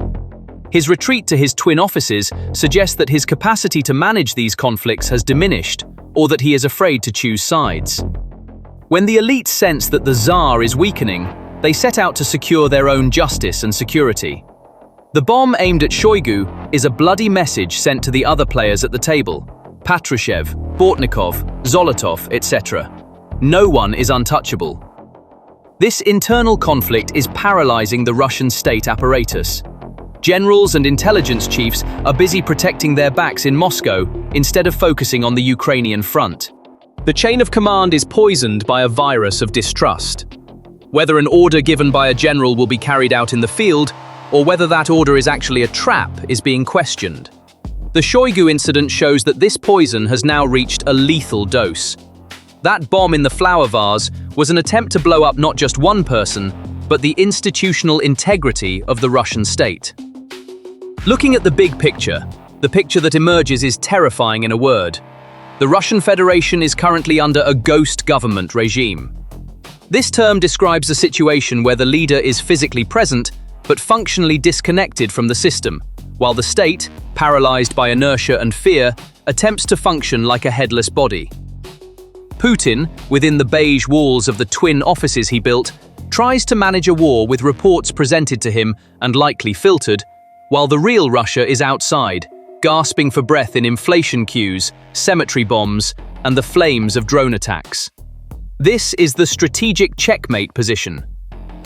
His retreat to his twin offices suggests that his capacity to manage these conflicts has diminished, or that he is afraid to choose sides. When the elites sense that the Tsar is weakening, they set out to secure their own justice and security. The bomb aimed at Shoigu is a bloody message sent to the other players at the table: Patrushev, Bortnikov, Zolotov, etc. No one is untouchable. This internal conflict is paralyzing the Russian state apparatus. Generals and intelligence chiefs are busy protecting their backs in Moscow instead of focusing on the Ukrainian front. The chain of command is poisoned by a virus of distrust. Whether an order given by a general will be carried out in the field, or whether that order is actually a trap, is being questioned. The Shoigu incident shows that this poison has now reached a lethal dose. That bomb in the flower vase was an attempt to blow up not just one person, but the institutional integrity of the Russian state. Looking at the big picture, the picture that emerges is terrifying in a word. The Russian Federation is currently under a ghost government regime. This term describes a situation where the leader is physically present, but functionally disconnected from the system, while the state, paralyzed by inertia and fear, attempts to function like a headless body. Putin, within the beige walls of the twin offices he built, tries to manage a war with reports presented to him and likely filtered, while the real Russia is outside, gasping for breath in inflation queues, cemetery bombs, and the flames of drone attacks. This is the strategic checkmate position.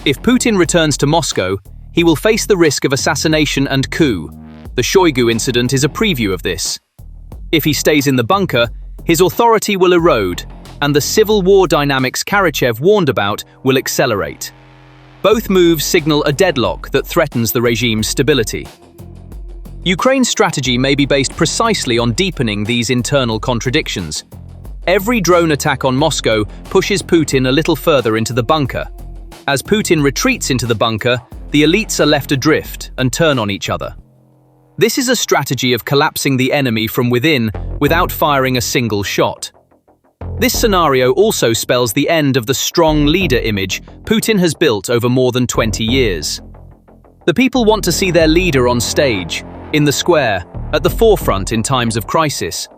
If Putin returns to Moscow, he will face the risk of assassination and coup. The Shoigu incident is a preview of this. If he stays in the bunker, his authority will erode, and the civil war dynamics Karachev warned about will accelerate. Both moves signal a deadlock that threatens the regime's stability. Ukraine's strategy may be based precisely on deepening these internal contradictions. Every drone attack on Moscow pushes Putin a little further into the bunker. As Putin retreats into the bunker, the elites are left adrift and turn on each other. This is a strategy of collapsing the enemy from within without firing a single shot. This scenario also spells the end of the strong leader image Putin has built over more than 20 years. The people want to see their leader on stage, in the square, at the forefront in times of crisis.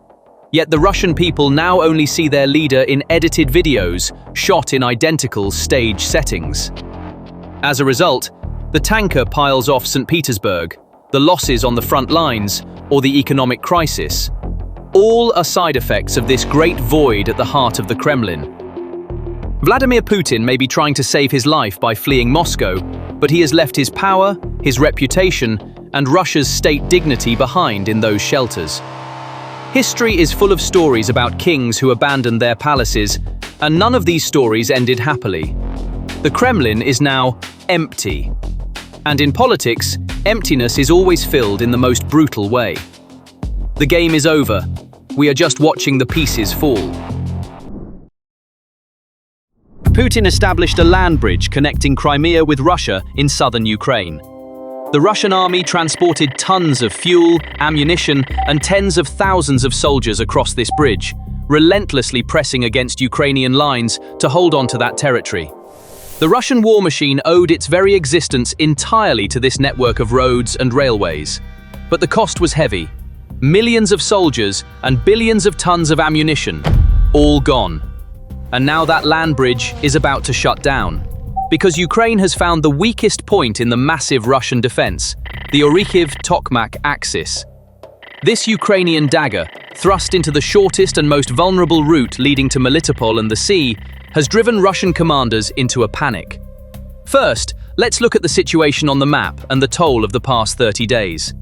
Yet the Russian people now only see their leader in edited videos, shot in identical stage settings. As a result, the tanker piles off St. Petersburg, the losses on the front lines, or the economic crisis. All are side effects of this great void at the heart of the Kremlin. Vladimir Putin may be trying to save his life by fleeing Moscow, but he has left his power, his reputation, and Russia's state dignity behind in those shelters. History is full of stories about kings who abandoned their palaces, and none of these stories ended happily. The Kremlin is now empty. And in politics, emptiness is always filled in the most brutal way. The game is over. We are just watching the pieces fall. Putin established a land bridge connecting Crimea with Russia in southern Ukraine. The Russian army transported tons of fuel, ammunition, and tens of thousands of soldiers across this bridge, relentlessly pressing against Ukrainian lines to hold on to that territory. The Russian war machine owed its very existence entirely to this network of roads and railways. But the cost was heavy. Millions of soldiers and billions of tons of ammunition, all gone. And now that land bridge is about to shut down. Because Ukraine has found the weakest point in the massive Russian defense, the Orikhiv-Tokmak axis. This Ukrainian dagger, thrust into the shortest and most vulnerable route leading to Melitopol and the sea, has driven Russian commanders into a panic. First, let's look at the situation on the map and the toll of the past 30 days.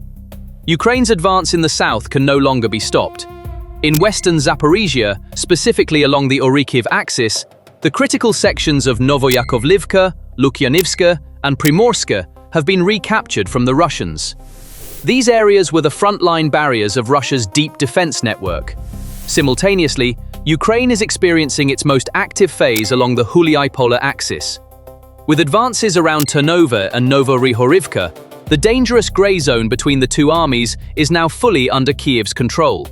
Ukraine's advance in the south can no longer be stopped. In western Zaporizhia, specifically along the Orikhiv axis, the critical sections of Novoyakovlivka, Lukyanivska, and Primorska have been recaptured from the Russians. These areas were the frontline barriers of Russia's deep defense network. Simultaneously, Ukraine is experiencing its most active phase along the Huliai-Pola axis. With advances around Ternova and Novorihorivka, the dangerous grey zone between the two armies is now fully under Kiev's control.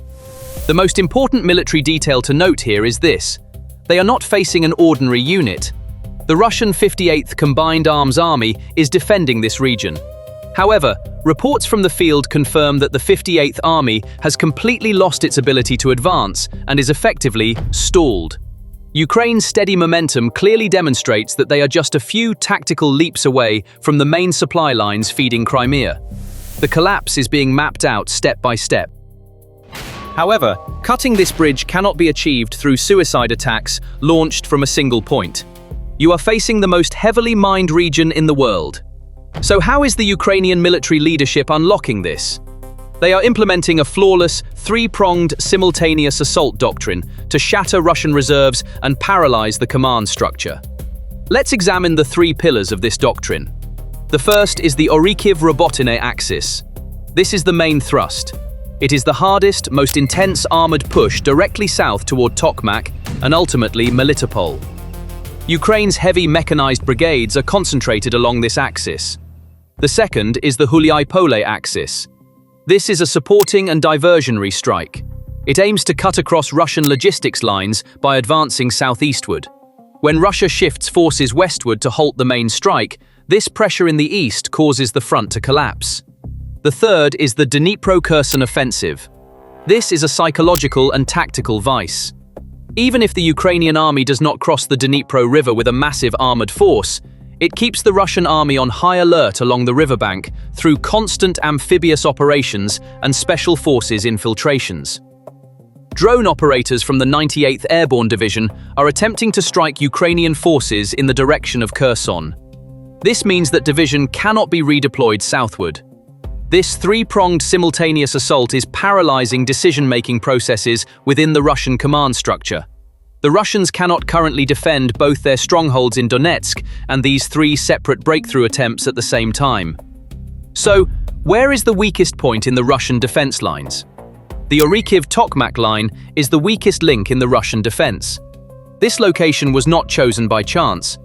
The most important military detail to note here is this: they are not facing an ordinary unit. The Russian 58th Combined Arms Army is defending this region. However, reports from the field confirm that the 58th Army has completely lost its ability to advance and is effectively stalled. Ukraine's steady momentum clearly demonstrates that they are just a few tactical leaps away from the main supply lines feeding Crimea. The collapse is being mapped out step by step. However, cutting this bridge cannot be achieved through suicide attacks launched from a single point. You are facing the most heavily mined region in the world. So how is the Ukrainian military leadership unlocking this? They are implementing a flawless, three-pronged simultaneous assault doctrine to shatter Russian reserves and paralyze the command structure. Let's examine the three pillars of this doctrine. The first is the Orikhiv-Robotine axis. This is the main thrust. It is the hardest, most intense armored push directly south toward Tokmak and ultimately Melitopol. Ukraine's heavy mechanized brigades are concentrated along this axis. The second is the Huliai-Pola axis. This is a supporting and diversionary strike. It aims to cut across Russian logistics lines by advancing southeastward. When Russia shifts forces westward to halt the main strike, this pressure in the east causes the front to collapse. The third is the Dnipro-Kherson offensive. This is a psychological and tactical vice. Even if the Ukrainian army does not cross the Dnipro River with a massive armored force, it keeps the Russian army on high alert along the riverbank through constant amphibious operations and special forces infiltrations. Drone operators from the 98th Airborne Division are attempting to strike Ukrainian forces in the direction of Kherson. This means that division cannot be redeployed southward. This three-pronged simultaneous assault is paralyzing decision-making processes within the Russian command structure. The Russians cannot currently defend both their strongholds in Donetsk and these three separate breakthrough attempts at the same time. So, where is the weakest point in the Russian defense lines? The Orikhiv-Tokmak line is the weakest link in the Russian defense. This location was not chosen by chance.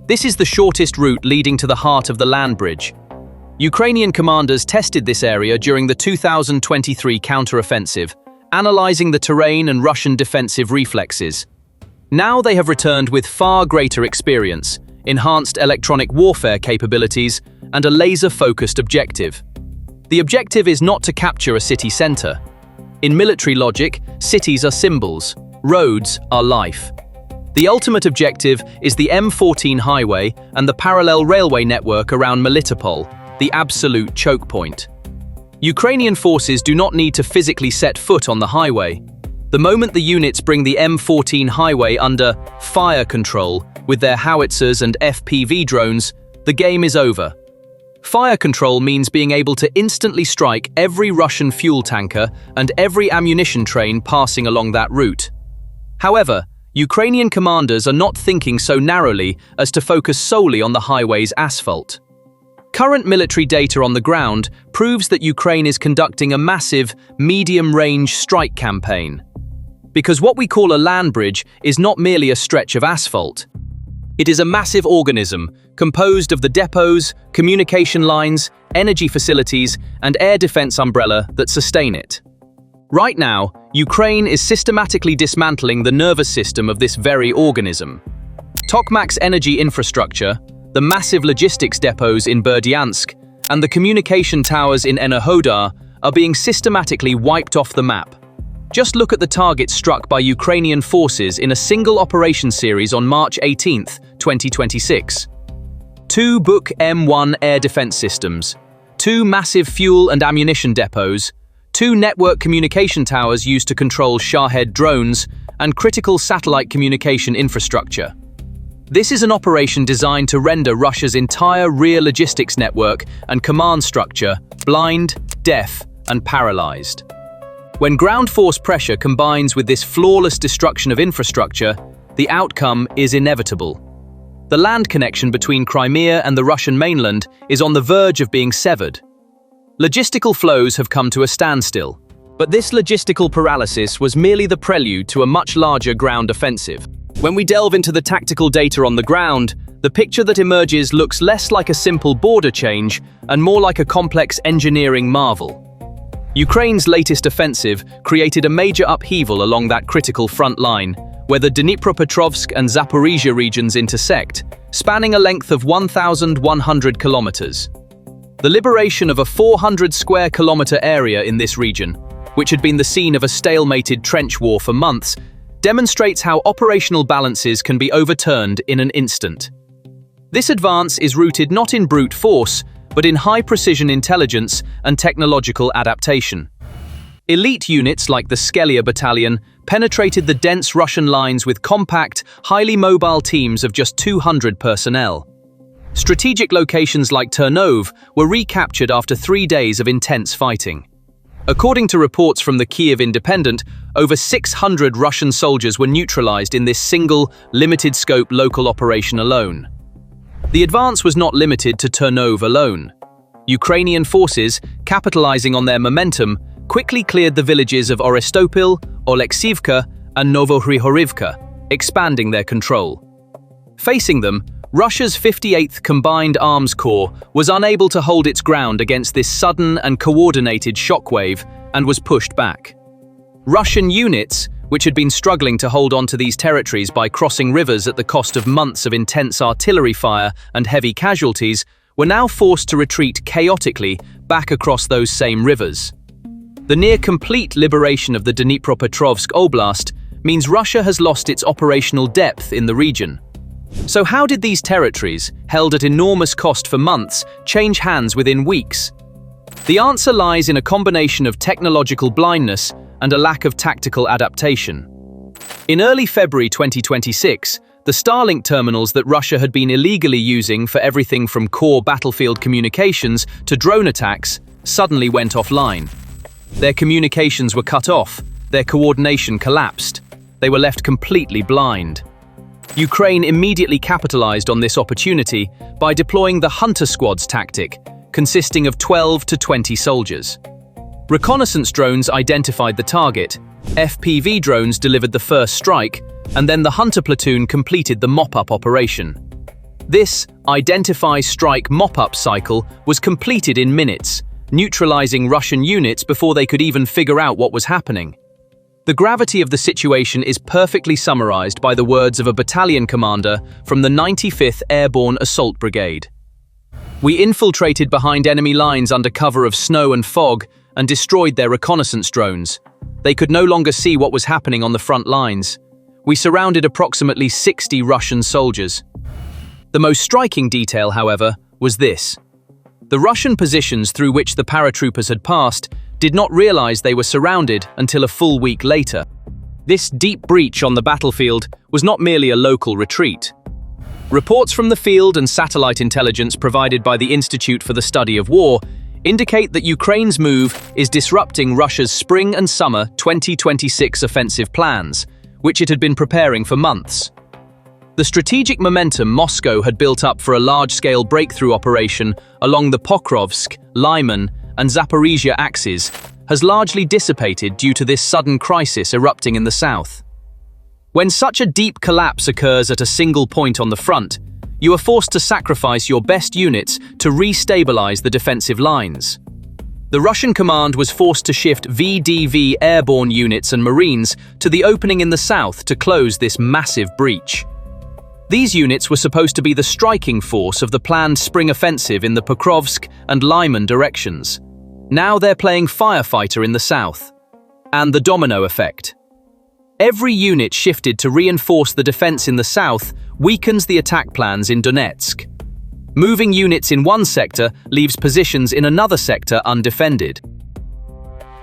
This is the shortest route leading to the heart of the land bridge. Ukrainian commanders tested this area during the 2023 counteroffensive, analyzing the terrain and Russian defensive reflexes. Now they have returned with far greater experience, enhanced electronic warfare capabilities, and a laser-focused objective. The objective is not to capture a city center. In military logic, cities are symbols, roads are life. The ultimate objective is the M14 highway and the parallel railway network around Melitopol, the absolute choke point. Ukrainian forces do not need to physically set foot on the highway. The moment the units bring the M14 highway under fire control with their howitzers and FPV drones, the game is over. Fire control means being able to instantly strike every Russian fuel tanker and every ammunition train passing along that route. However, Ukrainian commanders are not thinking so narrowly as to focus solely on the highway's asphalt. Current military data on the ground proves that Ukraine is conducting a massive, medium-range strike campaign. Because what we call a land bridge is not merely a stretch of asphalt. It is a massive organism composed of the depots, communication lines, energy facilities, and air defense umbrella that sustain it. Right now, Ukraine is systematically dismantling the nervous system of this very organism. Tokmak's energy infrastructure, the massive logistics depots in Berdyansk, and the communication towers in Enerhodar are being systematically wiped off the map. Just look at the targets struck by Ukrainian forces in a single operation series on March 18, 2026. 2 Buk M1 air defense systems, 2 massive fuel and ammunition depots, 2 network communication towers used to control Shahed drones, and critical satellite communication infrastructure. This is an operation designed to render Russia's entire rear logistics network and command structure blind, deaf, and paralyzed. When ground force pressure combines with this flawless destruction of infrastructure, the outcome is inevitable. The land connection between Crimea and the Russian mainland is on the verge of being severed. Logistical flows have come to a standstill, but this logistical paralysis was merely the prelude to a much larger ground offensive. When we delve into the tactical data on the ground, the picture that emerges looks less like a simple border change and more like a complex engineering marvel. Ukraine's latest offensive created a major upheaval along that critical front line, where the Dnipropetrovsk and Zaporizhia regions intersect, spanning a length of 1,100 kilometers. The liberation of a 400-square-kilometer area in this region, which had been the scene of a stalemated trench war for months, demonstrates how operational balances can be overturned in an instant. This advance is rooted not in brute force, but in high-precision intelligence and technological adaptation. Elite units like the Skelia Battalion penetrated the dense Russian lines with compact, highly mobile teams of just 200 personnel. Strategic locations like Ternov were recaptured after 3 days of intense fighting. According to reports from the Kyiv Independent, over 600 Russian soldiers were neutralized in this single, limited-scope local operation alone. The advance was not limited to Ternov alone. Ukrainian forces, capitalizing on their momentum, quickly cleared the villages of Orestopil, Oleksivka, and Novohrihorivka, expanding their control. Facing them, Russia's 58th Combined Arms Corps was unable to hold its ground against this sudden and coordinated shockwave and was pushed back. Russian units, which had been struggling to hold on to these territories by crossing rivers at the cost of months of intense artillery fire and heavy casualties, were now forced to retreat chaotically back across those same rivers. The near-complete liberation of the Dnipropetrovsk Oblast means Russia has lost its operational depth in the region. So how did these territories, held at enormous cost for months, change hands within weeks? The answer lies in a combination of technological blindness and a lack of tactical adaptation. In early February 2026, the Starlink terminals that Russia had been illegally using for everything from core battlefield communications to drone attacks suddenly went offline. Their communications were cut off, their coordination collapsed. They were left completely blind. Ukraine immediately capitalized on this opportunity by deploying the Hunter Squads tactic, consisting of 12 to 20 soldiers. Reconnaissance drones identified the target, FPV drones delivered the first strike, and then the Hunter platoon completed the mop-up operation. This identify, strike, mop-up cycle was completed in minutes, neutralizing Russian units before they could even figure out what was happening. The gravity of the situation is perfectly summarized by the words of a battalion commander from the 95th Airborne Assault Brigade. "We infiltrated behind enemy lines under cover of snow and fog and destroyed their reconnaissance drones. They could no longer see what was happening on the front lines. We surrounded approximately 60 Russian soldiers." The most striking detail, however, was this. The Russian positions through which the paratroopers had passed did not realize they were surrounded until a full week later. This deep breach on the battlefield was not merely a local retreat. Reports from the field and satellite intelligence provided by the Institute for the Study of War indicate that Ukraine's move is disrupting Russia's spring and summer 2026 offensive plans, which it had been preparing for months. The strategic momentum Moscow had built up for a large-scale breakthrough operation along the Pokrovsk, Lyman, and Zaporizhia axes has largely dissipated due to this sudden crisis erupting in the south. When such a deep collapse occurs at a single point on the front, you are forced to sacrifice your best units to re-stabilize the defensive lines. The Russian command was forced to shift VDV airborne units and Marines to the opening in the south to close this massive breach. These units were supposed to be the striking force of the planned spring offensive in the Pokrovsk and Lyman directions. Now they're playing firefighter in the south. And the domino effect. Every unit shifted to reinforce the defense in the south weakens the attack plans in Donetsk. Moving units in one sector leaves positions in another sector undefended.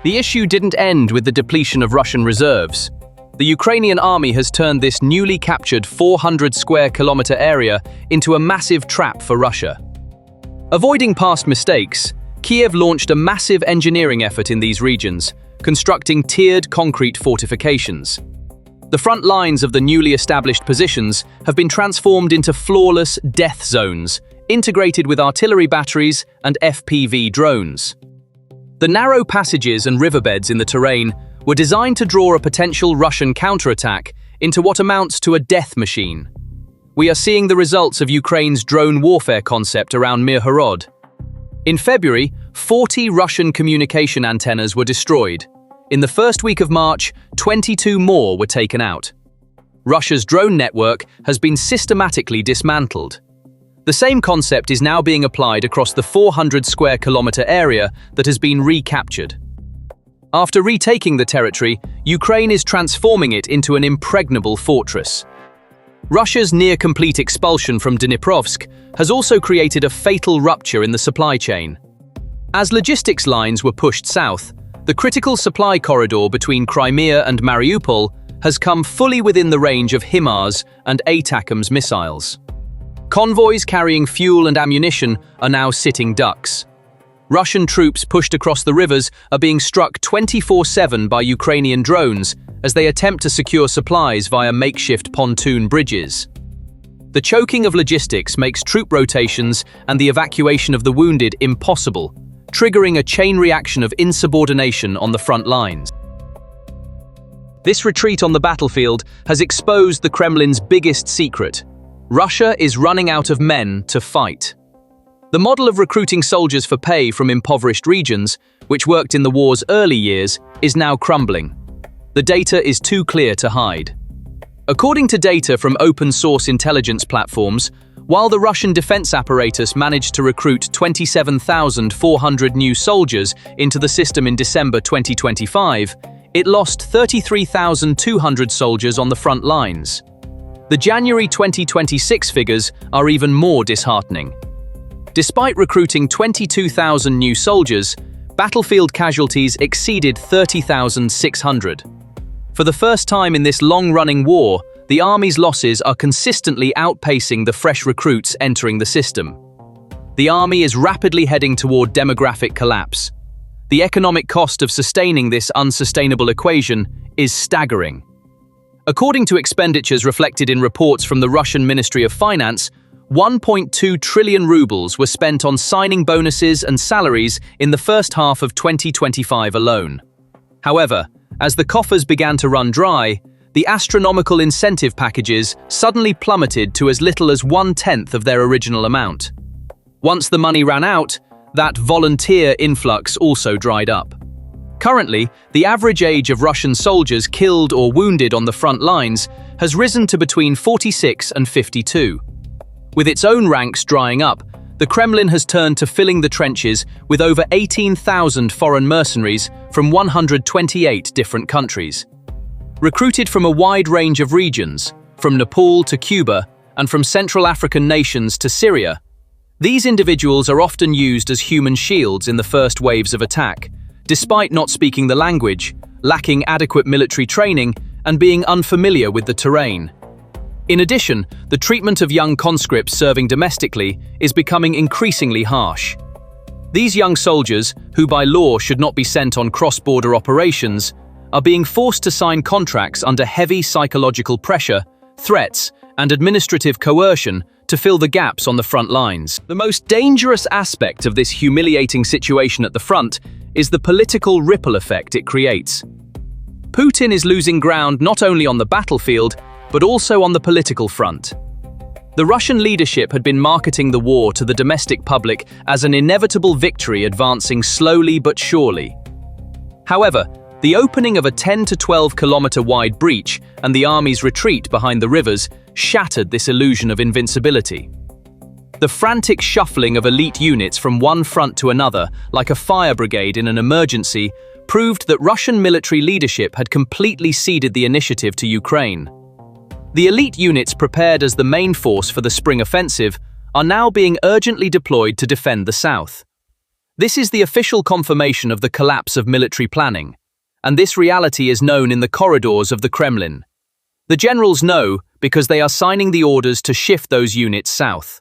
The issue didn't end with the depletion of Russian reserves. The Ukrainian army has turned this newly captured 400 square kilometer area into a massive trap for Russia. Avoiding past mistakes, Kiev launched a massive engineering effort in these regions, constructing tiered concrete fortifications. The front lines of the newly established positions have been transformed into flawless death zones, integrated with artillery batteries and FPV drones. The narrow passages and riverbeds in the terrain were designed to draw a potential Russian counterattack into what amounts to a death machine. We are seeing the results of Ukraine's drone warfare concept around Mirhorod. In February, 40 Russian communication antennas were destroyed. In the first week of March, 22 more were taken out. Russia's drone network has been systematically dismantled. The same concept is now being applied across the 400 square kilometer area that has been recaptured. After retaking the territory, Ukraine is transforming it into an impregnable fortress. Russia's near-complete expulsion from Dniprovsk has also created a fatal rupture in the supply chain. As logistics lines were pushed south, the critical supply corridor between Crimea and Mariupol has come fully within the range of HIMARS and ATACMS missiles. Convoys carrying fuel and ammunition are now sitting ducks. Russian troops pushed across the rivers are being struck 24/7 by Ukrainian drones as they attempt to secure supplies via makeshift pontoon bridges. The choking of logistics makes troop rotations and the evacuation of the wounded impossible, triggering a chain reaction of insubordination on the front lines. This retreat on the battlefield has exposed the Kremlin's biggest secret. Russia is running out of men to fight. The model of recruiting soldiers for pay from impoverished regions, which worked in the war's early years, is now crumbling. The data is too clear to hide. According to data from open-source intelligence platforms, while the Russian defense apparatus managed to recruit 27,400 new soldiers into the system in December 2025, it lost 33,200 soldiers on the front lines. The January 2026 figures are even more disheartening. Despite recruiting 22,000 new soldiers, battlefield casualties exceeded 30,600. For the first time in this long-running war, the army's losses are consistently outpacing the fresh recruits entering the system. The army is rapidly heading toward demographic collapse. The economic cost of sustaining this unsustainable equation is staggering. According to expenditures reflected in reports from the Russian Ministry of Finance, 1.2 trillion rubles were spent on signing bonuses and salaries in the first half of 2025 alone. However, as the coffers began to run dry, the astronomical incentive packages suddenly plummeted to as little as 1/10 of their original amount. Once the money ran out, that volunteer influx also dried up. Currently, the average age of Russian soldiers killed or wounded on the front lines has risen to between 46 and 52. With its own ranks drying up, the Kremlin has turned to filling the trenches with over 18,000 foreign mercenaries from 128 different countries. Recruited from a wide range of regions, from Nepal to Cuba and from Central African nations to Syria, These individuals are often used as human shields in the first waves of attack, despite not speaking the language, lacking adequate military training, and being unfamiliar with the terrain. In addition, the treatment of young conscripts serving domestically is becoming increasingly harsh. These young soldiers, who by law should not be sent on cross-border operations, are being forced to sign contracts under heavy psychological pressure, threats, and administrative coercion to fill the gaps on the front lines. The most dangerous aspect of this humiliating situation at the front is the political ripple effect it creates. Putin is losing ground not only on the battlefield, but also on the political front. The Russian leadership had been marketing the war to the domestic public as an inevitable victory advancing slowly but surely. However, the opening of a 10 to 12 kilometer wide breach and the army's retreat behind the rivers shattered this illusion of invincibility. The frantic shuffling of elite units from one front to another, like a fire brigade in an emergency, proved that Russian military leadership had completely ceded the initiative to Ukraine. The elite units prepared as the main force for the spring offensive are now being urgently deployed to defend the south. This is the official confirmation of the collapse of military planning, and this reality is known in the corridors of the Kremlin. The generals know because they are signing the orders to shift those units south.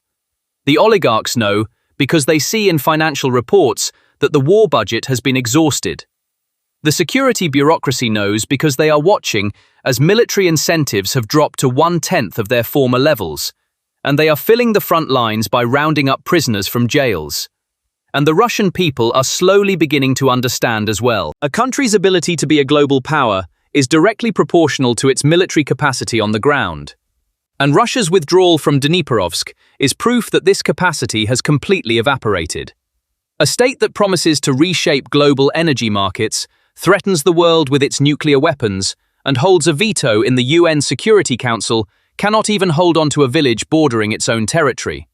The oligarchs know because they see in financial reports that the war budget has been exhausted. The security bureaucracy knows because they are watching as military incentives have dropped to 1/10 of their former levels, and they are filling the front lines by rounding up prisoners from jails. And the Russian people are slowly beginning to understand as well. A country's ability to be a global power is directly proportional to its military capacity on the ground. And Russia's withdrawal from Dnipropetrovsk is proof that this capacity has completely evaporated. A state that promises to reshape global energy markets, threatens the world with its nuclear weapons, and holds a veto in the UN Security Council cannot even hold on to a village bordering its own territory.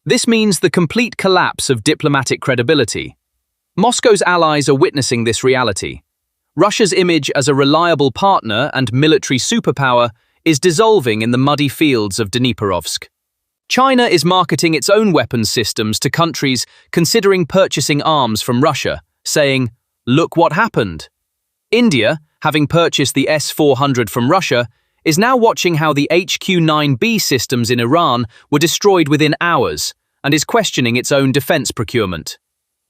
This means the complete collapse of diplomatic credibility. Moscow's allies are witnessing this reality. Russia's image as a reliable partner and military superpower is dissolving in the muddy fields of Dnipropetrovsk. China is marketing its own weapons systems to countries considering purchasing arms from Russia, saying, "Look what happened." India, having purchased the S-400 from Russia, is now watching how the HQ-9B systems in Iran were destroyed within hours and is questioning its own defense procurement.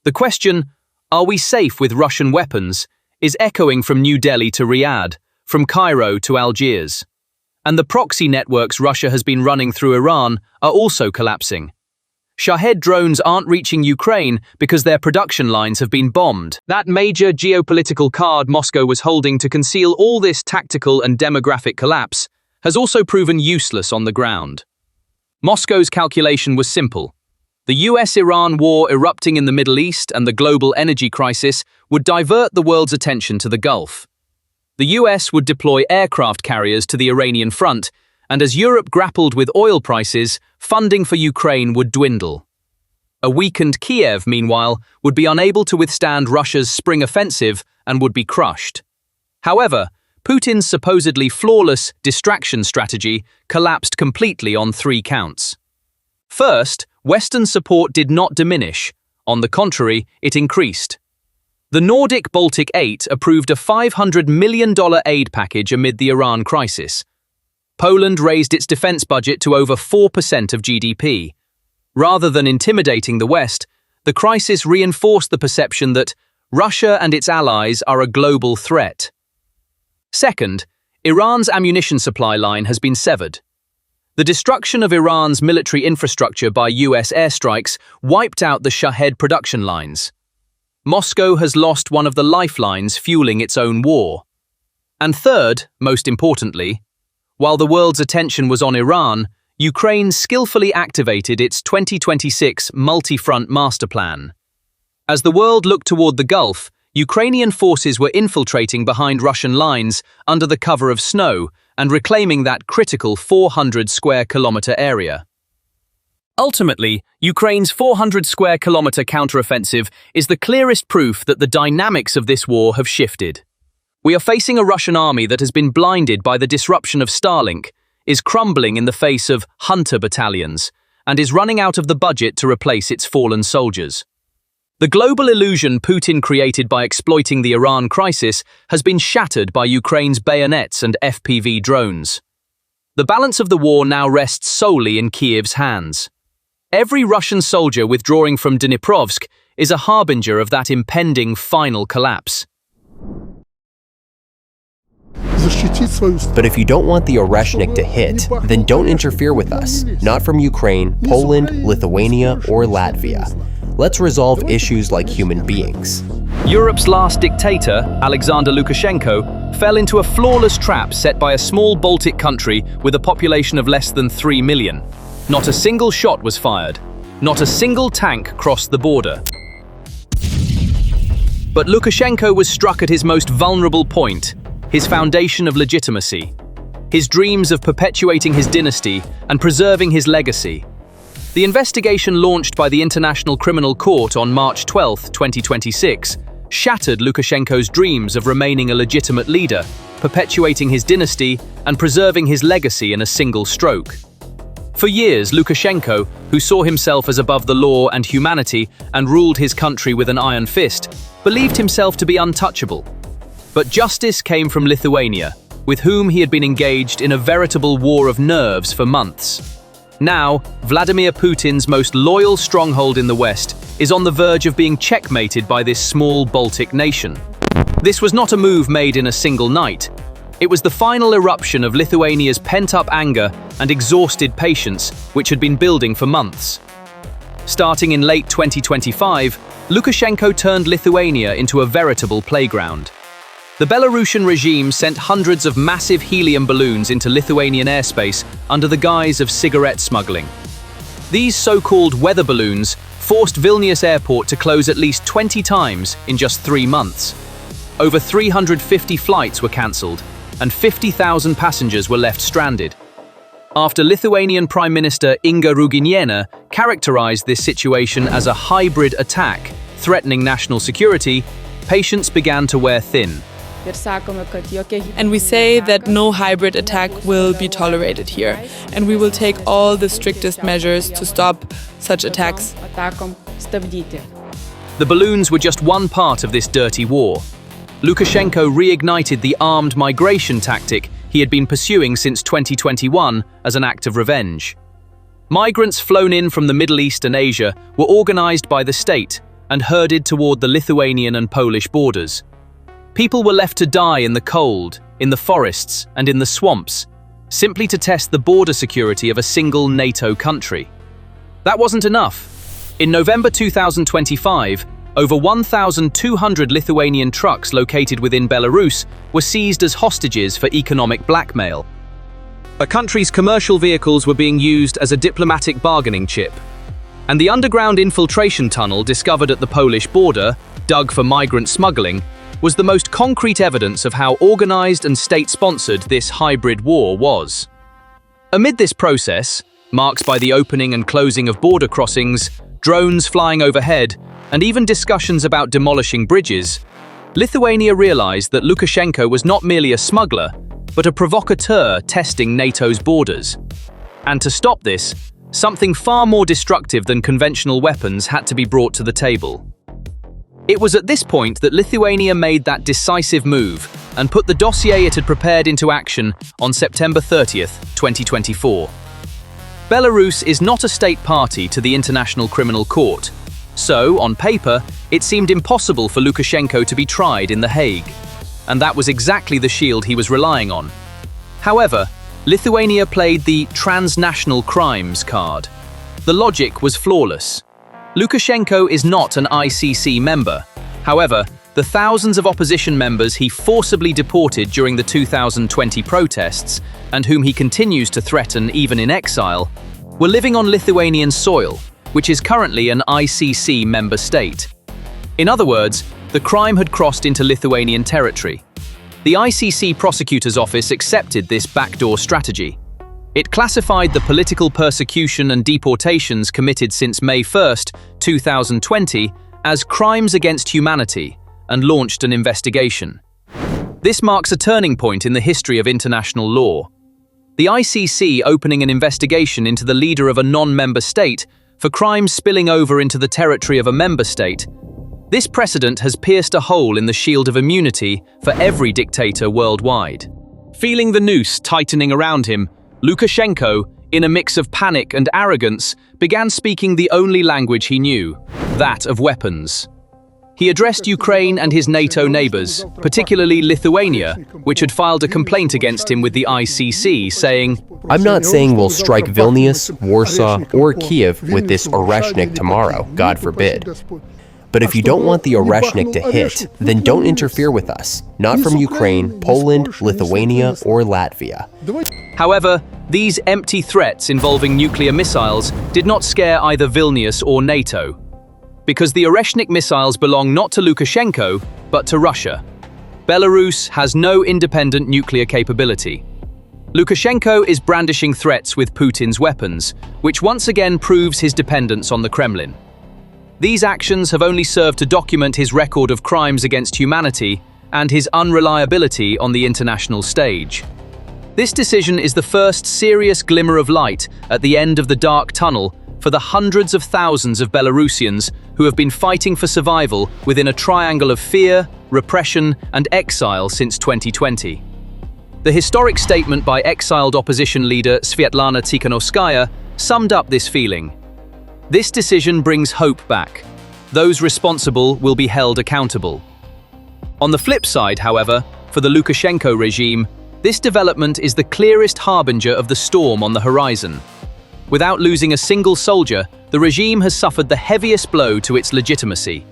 The question, "Are we safe with Russian weapons?" is echoing from New Delhi to Riyadh, from Cairo to Algiers. And the proxy networks Russia has been running through Iran are also collapsing. Shahed drones aren't reaching Ukraine because their production lines have been bombed. That major geopolitical card Moscow was holding to conceal all this tactical and demographic collapse has also proven useless on the ground. Moscow's calculation was simple. The US-Iran war erupting in the Middle East and the global energy crisis would divert the world's attention to the Gulf. The US would deploy aircraft carriers to the Iranian front, and as Europe grappled with oil prices, funding for Ukraine would dwindle. A weakened Kiev, meanwhile, would be unable to withstand Russia's spring offensive and would be crushed. However, Putin's supposedly flawless distraction strategy collapsed completely on 3 counts. First, Western support did not diminish. On the contrary, it increased. The Nordic Baltic 8 approved a $500 million aid package amid the Iran crisis. Poland raised its defense budget to over 4% of GDP. Rather than intimidating the West, the crisis reinforced the perception that Russia and its allies are a global threat. Second, Iran's ammunition supply line has been severed. The destruction of Iran's military infrastructure by US airstrikes wiped out the Shahed production lines. Moscow has lost one of the lifelines fueling its own war. And third, most importantly, while the world's attention was on Iran, Ukraine skillfully activated its 2026 multi-front master plan. As the world looked toward the Gulf, Ukrainian forces were infiltrating behind Russian lines under the cover of snow and reclaiming that critical 400 square kilometer area. Ultimately, Ukraine's 400 square kilometer counteroffensive is the clearest proof that the dynamics of this war have shifted. We are facing a Russian army that has been blinded by the disruption of Starlink, is crumbling in the face of hunter battalions, and is running out of the budget to replace its fallen soldiers. The global illusion Putin created by exploiting the Iran crisis has been shattered by Ukraine's bayonets and FPV drones. The balance of the war now rests solely in Kiev's hands. Every Russian soldier withdrawing from Dniprovsk is a harbinger of that impending final collapse. But if you don't want the Oreshnik to hit, then don't interfere with us. Not from Ukraine, Poland, Lithuania, or Latvia. Let's resolve issues like human beings. Europe's last dictator, Alexander Lukashenko, fell into a flawless trap set by a small Baltic country with a population of less than 3 million. Not a single shot was fired. Not a single tank crossed the border. But Lukashenko was struck at his most vulnerable point, his foundation of legitimacy, his dreams of perpetuating his dynasty and preserving his legacy. The investigation launched by the International Criminal Court on March 12, 2026, shattered Lukashenko's dreams of remaining a legitimate leader, perpetuating his dynasty and preserving his legacy in a single stroke. For years, Lukashenko, who saw himself as above the law and humanity and ruled his country with an iron fist, believed himself to be untouchable. But justice came from Lithuania, with whom he had been engaged in a veritable war of nerves for months. Now, Vladimir Putin's most loyal stronghold in the West is on the verge of being checkmated by this small Baltic nation. This was not a move made in a single night. It was the final eruption of Lithuania's pent-up anger and exhausted patience, which had been building for months. Starting in late 2025, Lukashenko turned Lithuania into a veritable playground. The Belarusian regime sent hundreds of massive helium balloons into Lithuanian airspace under the guise of cigarette smuggling. These so-called weather balloons forced Vilnius airport to close at least 20 times in just 3 months. Over 350 flights were cancelled, and 50,000 passengers were left stranded. After Lithuanian Prime Minister Inga Ruginiena characterized this situation as a hybrid attack threatening national security, patience began to wear thin. And we say that no hybrid attack will be tolerated here, and we will take all the strictest measures to stop such attacks. The balloons were just one part of this dirty war. Lukashenko reignited the armed migration tactic he had been pursuing since 2021 as an act of revenge. Migrants flown in from the Middle East and Asia were organized by the state and herded toward the Lithuanian and Polish borders. People were left to die in the cold, in the forests, and in the swamps, simply to test the border security of a single NATO country. That wasn't enough. In November 2025, over 1,200 Lithuanian trucks located within Belarus were seized as hostages for economic blackmail. A country's commercial vehicles were being used as a diplomatic bargaining chip. And the underground infiltration tunnel discovered at the Polish border, dug for migrant smuggling, was the most concrete evidence of how organized and state-sponsored this hybrid war was. Amid this process, marked by the opening and closing of border crossings, drones flying overhead, and even discussions about demolishing bridges, Lithuania realized that Lukashenko was not merely a smuggler, but a provocateur testing NATO's borders. And to stop this, something far more destructive than conventional weapons had to be brought to the table. It was at this point that Lithuania made that decisive move and put the dossier it had prepared into action on September 30th, 2024. Belarus is not a state party to the International Criminal Court, so, on paper, it seemed impossible for Lukashenko to be tried in The Hague. And that was exactly the shield he was relying on. However, Lithuania played the transnational crimes card. The logic was flawless. Lukashenko is not an ICC member. However, the thousands of opposition members he forcibly deported during the 2020 protests, and whom he continues to threaten even in exile, were living on Lithuanian soil, which is currently an ICC member state. In other words, the crime had crossed into Lithuanian territory. The ICC prosecutor's office accepted this backdoor strategy. It classified the political persecution and deportations committed since May 1, 2020 as crimes against humanity and launched an investigation. This marks a turning point in the history of international law. the ICC opening an investigation into the leader of a non-member state for crimes spilling over into the territory of a member state. This precedent has pierced a hole in the shield of immunity for every dictator worldwide. Feeling the noose tightening around him, Lukashenko, in a mix of panic and arrogance, began speaking the only language he knew, that of weapons. He addressed Ukraine and his NATO neighbors, particularly Lithuania, which had filed a complaint against him with the ICC, saying, I'm not saying we'll strike Vilnius, Warsaw, or Kiev with this Oreshnik tomorrow, God forbid. But if you don't want the Oreshnik to hit, then don't interfere with us, not from Ukraine, Poland, Lithuania, or Latvia. However, these empty threats involving nuclear missiles did not scare either Vilnius or NATO, because the Oreshnik missiles belong not to Lukashenko, but to Russia. Belarus has no independent nuclear capability. Lukashenko is brandishing threats with Putin's weapons, which once again proves his dependence on the Kremlin. These actions have only served to document his record of crimes against humanity and his unreliability on the international stage. This decision is the first serious glimmer of light at the end of the dark tunnel for the hundreds of thousands of Belarusians who have been fighting for survival within a triangle of fear, repression, and exile since 2020. The historic statement by exiled opposition leader Svetlana Tikhanovskaya summed up this feeling. This decision brings hope back. Those responsible will be held accountable. On the flip side, however, for the Lukashenko regime, this development is the clearest harbinger of the storm on the horizon. Without losing a single soldier, the regime has suffered the heaviest blow to its legitimacy.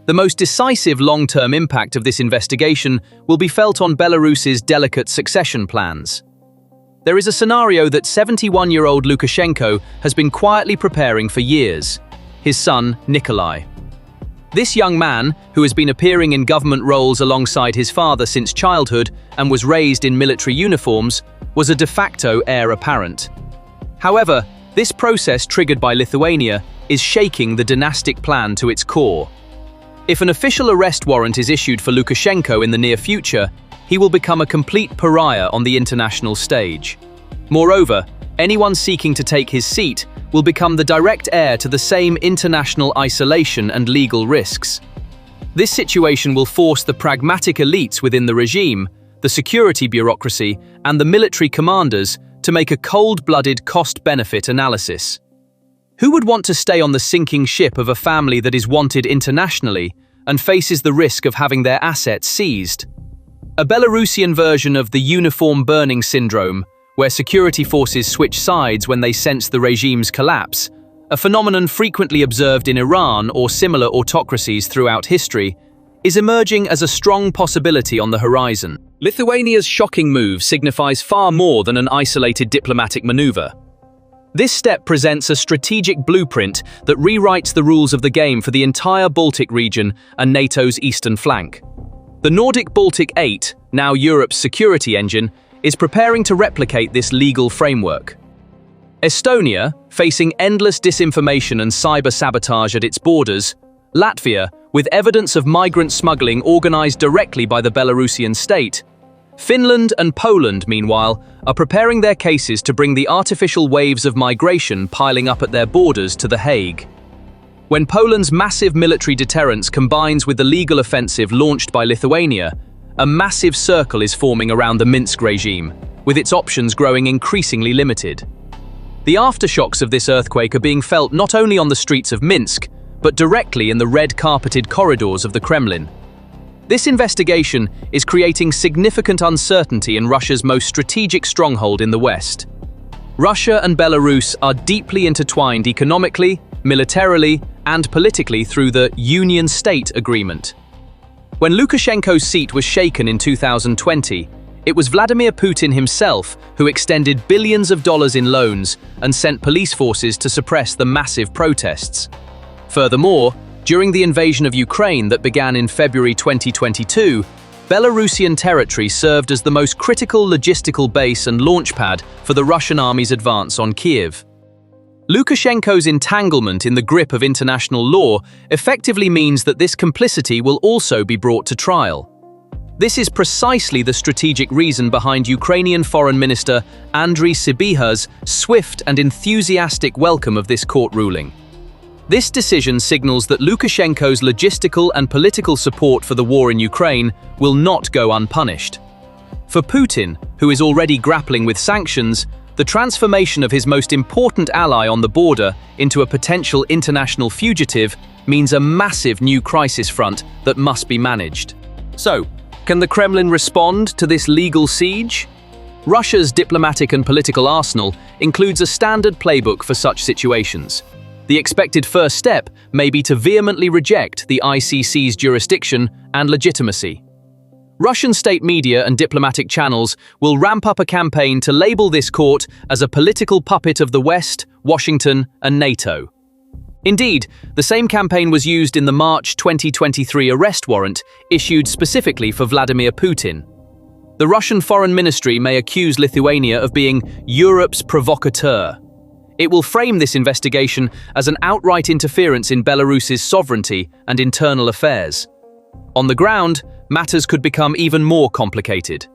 The most decisive long-term impact of this investigation will be felt on Belarus's delicate succession plans. There is a scenario that 71-year-old Lukashenko has been quietly preparing for years: his son, Nikolai. This young man, who has been appearing in government roles alongside his father since childhood and was raised in military uniforms, was a de facto heir apparent. However, this process triggered by Lithuania is shaking the dynastic plan to its core. If an official arrest warrant is issued for Lukashenko in the near future, he will become a complete pariah on the international stage. Moreover, anyone seeking to take his seat will become the direct heir to the same international isolation and legal risks. This situation will force the pragmatic elites within the regime, the security bureaucracy, and the military commanders to make a cold-blooded cost-benefit analysis. Who would want to stay on the sinking ship of a family that is wanted internationally and faces the risk of having their assets seized? A Belarusian version of the uniform burning syndrome, where security forces switch sides when they sense the regime's collapse, a phenomenon frequently observed in Iran or similar autocracies throughout history, is emerging as a strong possibility on the horizon. Lithuania's shocking move signifies far more than an isolated diplomatic maneuver. This step presents a strategic blueprint that rewrites the rules of the game for the entire Baltic region and NATO's eastern flank. The Nordic Baltic 8, now Europe's security engine, is preparing to replicate this legal framework. Estonia, facing endless disinformation and cyber-sabotage at its borders, Latvia, with evidence of migrant smuggling organized directly by the Belarusian state, Finland and Poland, meanwhile, are preparing their cases to bring the artificial waves of migration piling up at their borders to The Hague. When Poland's massive military deterrence combines with the legal offensive launched by Lithuania, a massive circle is forming around the Minsk regime, with its options growing increasingly limited. The aftershocks of this earthquake are being felt not only on the streets of Minsk, but directly in the red-carpeted corridors of the Kremlin. This investigation is creating significant uncertainty in Russia's most strategic stronghold in the West. Russia and Belarus are deeply intertwined economically, militarily, and politically through the Union State Agreement. When Lukashenko's seat was shaken in 2020, it was Vladimir Putin himself who extended billions of dollars in loans and sent police forces to suppress the massive protests. Furthermore, during the invasion of Ukraine that began in February 2022, Belarusian territory served as the most critical logistical base and launchpad for the Russian army's advance on Kiev. Lukashenko's entanglement in the grip of international law effectively means that this complicity will also be brought to trial. This is precisely the strategic reason behind Ukrainian Foreign Minister Andriy Sybiha's swift and enthusiastic welcome of this court ruling. This decision signals that Lukashenko's logistical and political support for the war in Ukraine will not go unpunished. For Putin, who is already grappling with sanctions, the transformation of his most important ally on the border into a potential international fugitive means a massive new crisis front that must be managed. So, can the Kremlin respond to this legal siege? Russia's diplomatic and political arsenal includes a standard playbook for such situations. The expected first step may be to vehemently reject the ICC's jurisdiction and legitimacy. Russian state media and diplomatic channels will ramp up a campaign to label this court as a political puppet of the West, Washington, and NATO. Indeed, the same campaign was used in the March 2023 arrest warrant issued specifically for Vladimir Putin. The Russian Foreign Ministry may accuse Lithuania of being Europe's provocateur. It will frame this investigation as an outright interference in Belarus's sovereignty and internal affairs. On the ground, matters could become even more complicated.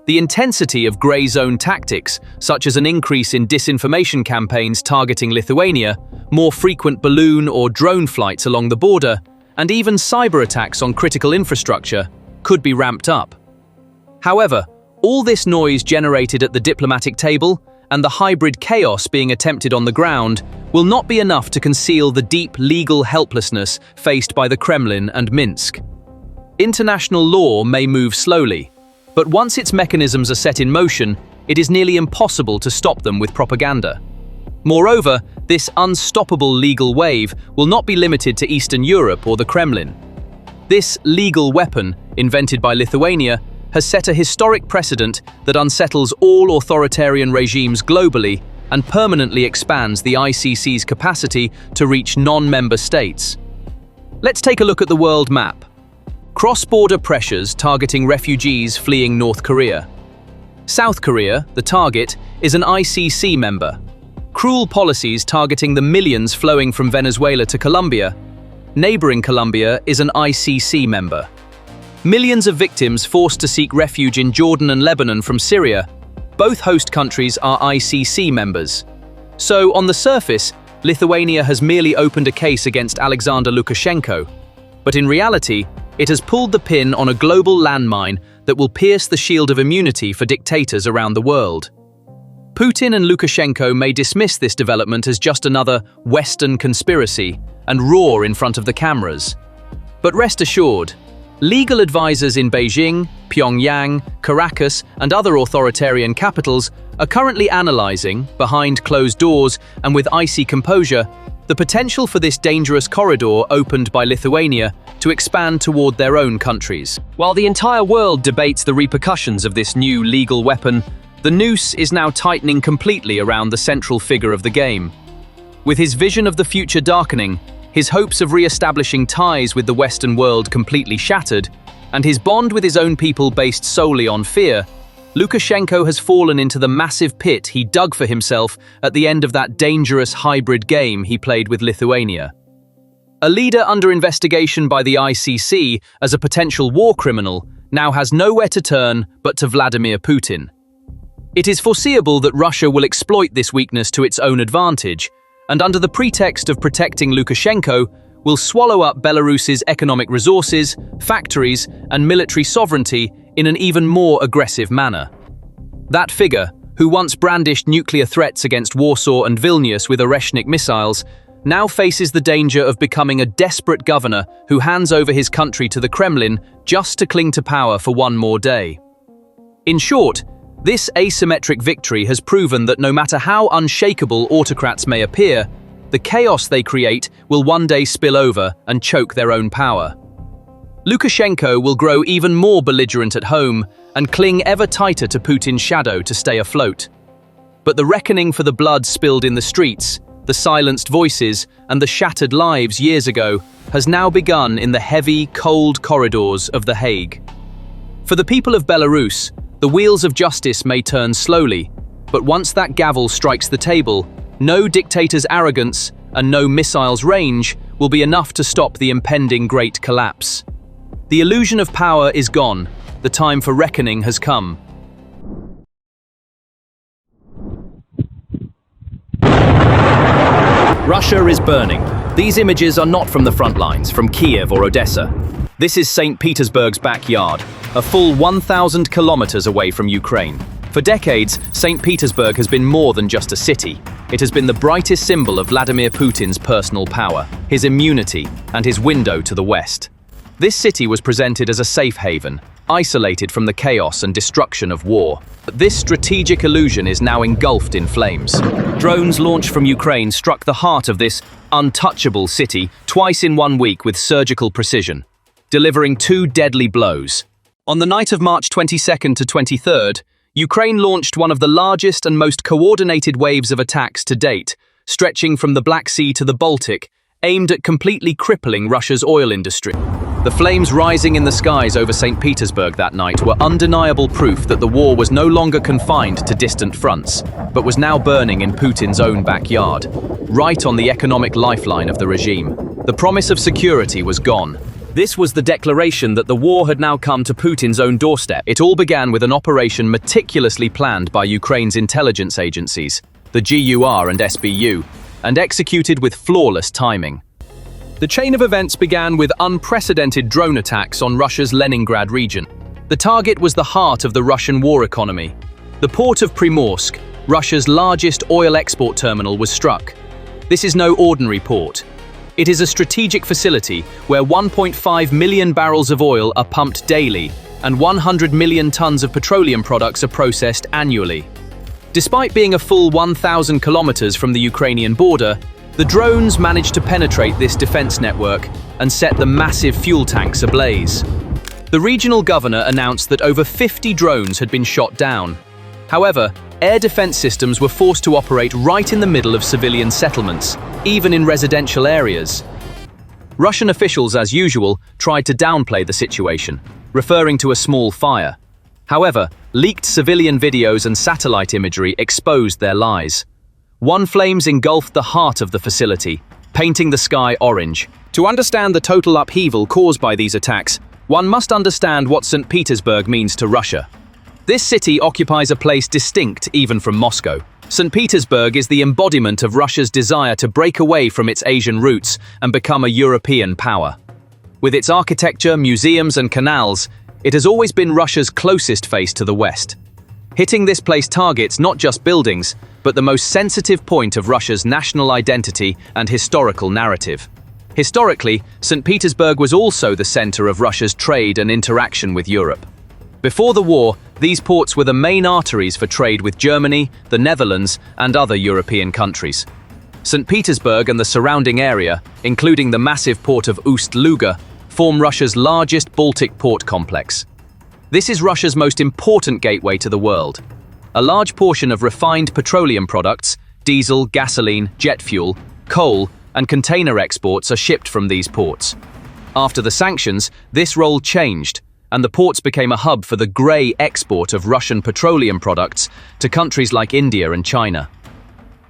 The intensity of grey zone tactics, such as an increase in disinformation campaigns targeting Lithuania, more frequent balloon or drone flights along the border, and even cyber attacks on critical infrastructure, could be ramped up. However, all this noise generated at the diplomatic table and the hybrid chaos being attempted on the ground will not be enough to conceal the deep legal helplessness faced by the Kremlin and Minsk. International law may move slowly, but once its mechanisms are set in motion, it is nearly impossible to stop them with propaganda. Moreover, this unstoppable legal wave will not be limited to Eastern Europe or the Kremlin. This legal weapon, invented by Lithuania, has set a historic precedent that unsettles all authoritarian regimes globally and permanently expands the ICC's capacity to reach non-member states. Let's take a look at the world map. Cross-border pressures targeting refugees fleeing North Korea. South Korea, the target, is an ICC member. Cruel policies targeting the millions flowing from Venezuela to Colombia. Neighboring Colombia is an ICC member. Millions of victims forced to seek refuge in Jordan and Lebanon from Syria. Both host countries are ICC members. So, on the surface, Lithuania has merely opened a case against Alexander Lukashenko. But in reality, it has pulled the pin on a global landmine that will pierce the shield of immunity for dictators around the world. Putin and Lukashenko may dismiss this development as just another Western conspiracy and roar in front of the cameras. But rest assured, legal advisors in Beijing, Pyongyang, Caracas, and other authoritarian capitals are currently analyzing, behind closed doors and with icy composure, the potential for this dangerous corridor opened by Lithuania to expand toward their own countries. While the entire world debates the repercussions of this new legal weapon, the noose is now tightening completely around the central figure of the game. With his vision of the future darkening, his hopes of re-establishing ties with the Western world completely shattered, and his bond with his own people based solely on fear, Lukashenko has fallen into the massive pit he dug for himself at the end of that dangerous hybrid game he played with Lithuania. A leader under investigation by the ICC as a potential war criminal now has nowhere to turn but to Vladimir Putin. It is foreseeable that Russia will exploit this weakness to its own advantage, and under the pretext of protecting Lukashenko, will swallow up Belarus's economic resources, factories, and military sovereignty in an even more aggressive manner. That figure, who once brandished nuclear threats against Warsaw and Vilnius with Oreshnik missiles, now faces the danger of becoming a desperate governor who hands over his country to the Kremlin just to cling to power for one more day. In short, this asymmetric victory has proven that no matter how unshakable autocrats may appear, the chaos they create will one day spill over and choke their own power. Lukashenko will grow even more belligerent at home and cling ever tighter to Putin's shadow to stay afloat. But the reckoning for the blood spilled in the streets, the silenced voices, and the shattered lives years ago has now begun in the heavy, cold corridors of The Hague. For the people of Belarus, the wheels of justice may turn slowly, but once that gavel strikes the table, no dictator's arrogance and no missile's range will be enough to stop the impending great collapse. The illusion of power is gone, the time for reckoning has come. Russia is burning. These images are not from the front lines, from Kiev or Odessa. This is St. Petersburg's backyard, a full 1,000 kilometers away from Ukraine. For decades, St. Petersburg has been more than just a city. It has been the brightest symbol of Vladimir Putin's personal power, his immunity, and his window to the West. This city was presented as a safe haven, isolated from the chaos and destruction of war. But this strategic illusion is now engulfed in flames. Drones launched from Ukraine struck the heart of this untouchable city twice in 1 week with surgical precision, delivering 2 deadly blows. On the night of March 22nd to 23rd, Ukraine launched one of the largest and most coordinated waves of attacks to date, stretching from the Black Sea to the Baltic, aimed at completely crippling Russia's oil industry. The flames rising in the skies over St. Petersburg that night were undeniable proof that the war was no longer confined to distant fronts, but was now burning in Putin's own backyard, right on the economic lifeline of the regime. The promise of security was gone. This was the declaration that the war had now come to Putin's own doorstep. It all began with an operation meticulously planned by Ukraine's intelligence agencies, the GUR and SBU, and executed with flawless timing. The chain of events began with unprecedented drone attacks on Russia's Leningrad region. The target was the heart of the Russian war economy. The port of Primorsk, Russia's largest oil export terminal, was struck. This is no ordinary port. It is a strategic facility where 1.5 million barrels of oil are pumped daily and 100 million tons of petroleum products are processed annually. Despite being a full 1,000 kilometers from the Ukrainian border, the drones managed to penetrate this defense network and set the massive fuel tanks ablaze. The regional governor announced that over 50 drones had been shot down. However, air defense systems were forced to operate right in the middle of civilian settlements, even in residential areas. Russian officials, as usual, tried to downplay the situation, referring to a small fire. However, leaked civilian videos and satellite imagery exposed their lies. One flames engulfed the heart of the facility, painting the sky orange. To understand the total upheaval caused by these attacks, one must understand what St. Petersburg means to Russia. This city occupies a place distinct even from Moscow. St. Petersburg is the embodiment of Russia's desire to break away from its Asian roots and become a European power. With its architecture, museums, and canals, it has always been Russia's closest face to the West. Hitting this place targets not just buildings, but the most sensitive point of Russia's national identity and historical narrative. Historically, St. Petersburg was also the center of Russia's trade and interaction with Europe. Before the war, these ports were the main arteries for trade with Germany, the Netherlands, and other European countries. St. Petersburg and the surrounding area, including the massive port of Ust-Luga, form Russia's largest Baltic port complex. This is Russia's most important gateway to the world. A large portion of refined petroleum products, diesel, gasoline, jet fuel, coal, and container exports are shipped from these ports. After the sanctions, this role changed, and the ports became a hub for the grey export of Russian petroleum products to countries like India and China.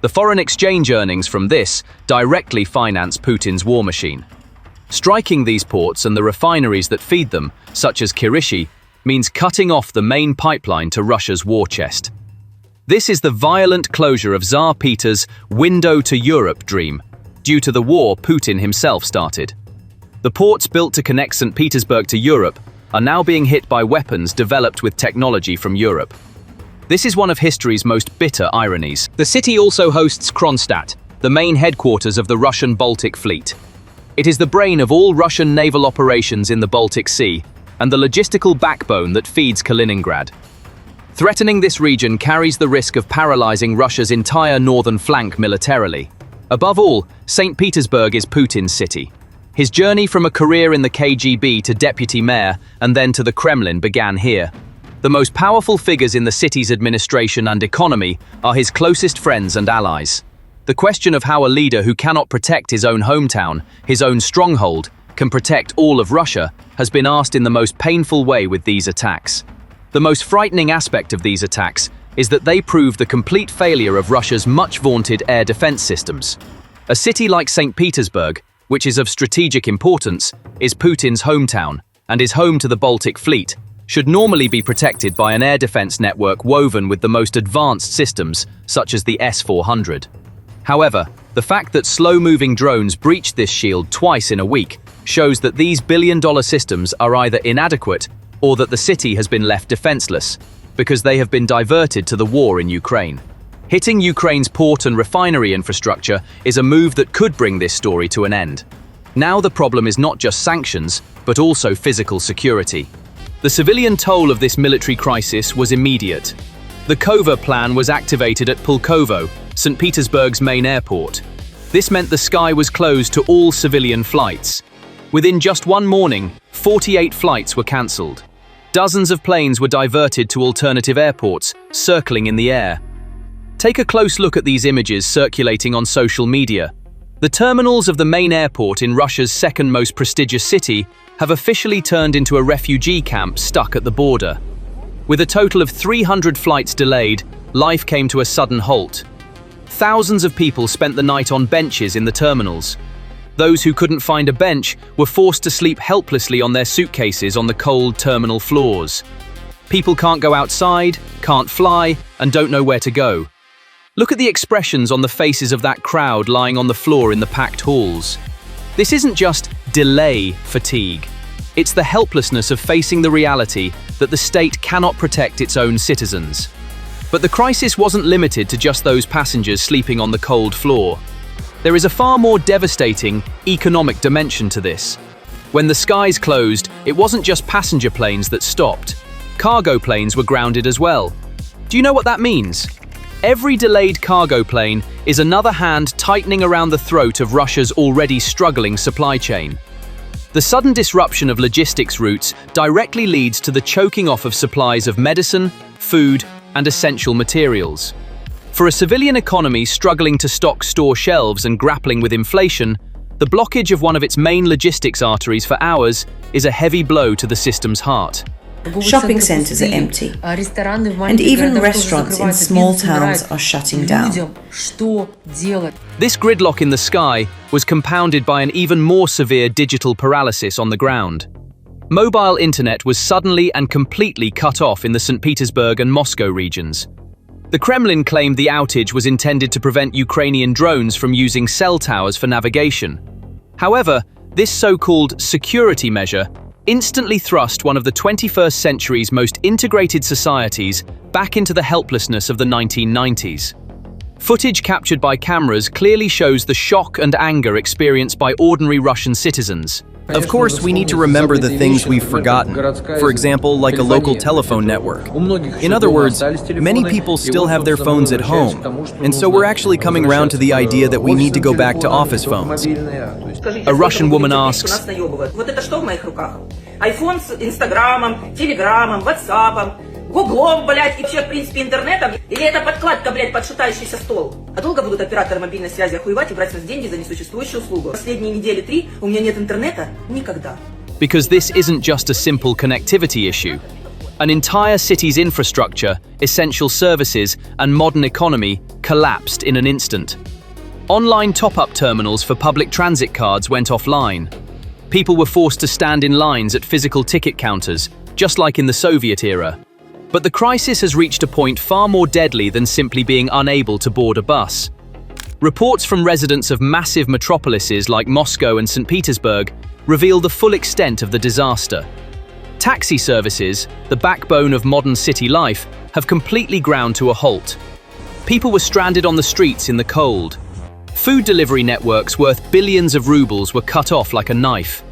The foreign exchange earnings from this directly finance Putin's war machine. Striking these ports and the refineries that feed them, such as Kirishi, means cutting off the main pipeline to Russia's war chest. This is the violent closure of Tsar Peter's window to Europe dream, due to the war Putin himself started. The ports built to connect St. Petersburg to Europe are now being hit by weapons developed with technology from Europe. This is one of history's most bitter ironies. The city also hosts Kronstadt, the main headquarters of the Russian Baltic Fleet. It is the brain of all Russian naval operations in the Baltic Sea and the logistical backbone that feeds Kaliningrad. Threatening this region carries the risk of paralyzing Russia's entire northern flank militarily. Above all, St. Petersburg is Putin's city. His journey from a career in the KGB to deputy mayor and then to the Kremlin began here. The most powerful figures in the city's administration and economy are his closest friends and allies. The question of how a leader who cannot protect his own hometown, his own stronghold, can protect all of Russia has been asked in the most painful way with these attacks. The most frightening aspect of these attacks is that they prove the complete failure of Russia's much-vaunted air defense systems. A city like St. Petersburg, which is of strategic importance, is Putin's hometown and is home to the Baltic Fleet, should normally be protected by an air defense network woven with the most advanced systems, such as the S-400. However, the fact that slow-moving drones breached this shield twice in a week shows that these billion-dollar systems are either inadequate or that the city has been left defenseless, because they have been diverted to the war in Ukraine. Hitting Ukraine's port and refinery infrastructure is a move that could bring this story to an end. Now the problem is not just sanctions, but also physical security. The civilian toll of this military crisis was immediate. The Kova plan was activated at Pulkovo, St. Petersburg's main airport. This meant the sky was closed to all civilian flights. Within just one morning, 48 flights were cancelled. Dozens of planes were diverted to alternative airports, circling in the air. Take a close look at these images circulating on social media. The terminals of the main airport in Russia's second most prestigious city have officially turned into a refugee camp stuck at the border. With a total of 300 flights delayed, life came to a sudden halt. Thousands of people spent the night on benches in the terminals. Those who couldn't find a bench were forced to sleep helplessly on their suitcases on the cold terminal floors. People can't go outside, can't fly, and don't know where to go. Look at the expressions on the faces of that crowd lying on the floor in the packed halls. This isn't just delay fatigue. It's the helplessness of facing the reality that the state cannot protect its own citizens. But the crisis wasn't limited to just those passengers sleeping on the cold floor. There is a far more devastating economic dimension to this. When the skies closed, it wasn't just passenger planes that stopped. Cargo planes were grounded as well. Do you know what that means? Every delayed cargo plane is another hand tightening around the throat of Russia's already struggling supply chain. The sudden disruption of logistics routes directly leads to the choking off of supplies of medicine, food, and essential materials. For a civilian economy struggling to stock store shelves and grappling with inflation, the blockage of one of its main logistics arteries for hours is a heavy blow to the system's heart. Shopping centres are empty, and even restaurants in small towns are shutting down. This gridlock in the sky was compounded by an even more severe digital paralysis on the ground. Mobile internet was suddenly and completely cut off in the St. Petersburg and Moscow regions. The Kremlin claimed the outage was intended to prevent Ukrainian drones from using cell towers for navigation. However, this so-called security measure instantly thrust one of the 21st century's most integrated societies back into the helplessness of the 1990s. Footage captured by cameras clearly shows the shock and anger experienced by ordinary Russian citizens. Of course, we need to remember the things we've forgotten. For example, like a local telephone network. In other words, many people still have their phones at home, and so we're actually coming around to the idea that we need to go back to office phones. A Russian woman asks, iPhone с Инстаграмом, Телеграмом, Ватсапом, Гуглом, блядь, и вообще, в принципе, интернетом? Или это подкладка, блядь, под шатающийся стол? А долго будут операторы мобильной связи охуевать и брать с нас деньги за несуществующую услугу? Последние недели 3 у меня нет интернета никогда. Because this isn't just a simple connectivity issue. An entire city's infrastructure, essential services, and modern economy collapsed in an instant. Online top-up terminals for public transit cards went offline. People were forced to stand in lines at physical ticket counters, just like in the Soviet era. But the crisis has reached a point far more deadly than simply being unable to board a bus. Reports from residents of massive metropolises like Moscow and St. Petersburg reveal the full extent of the disaster. Taxi services, the backbone of modern city life, have completely ground to a halt. People were stranded on the streets in the cold. Food delivery networks worth billions of rubles were cut off like a knife.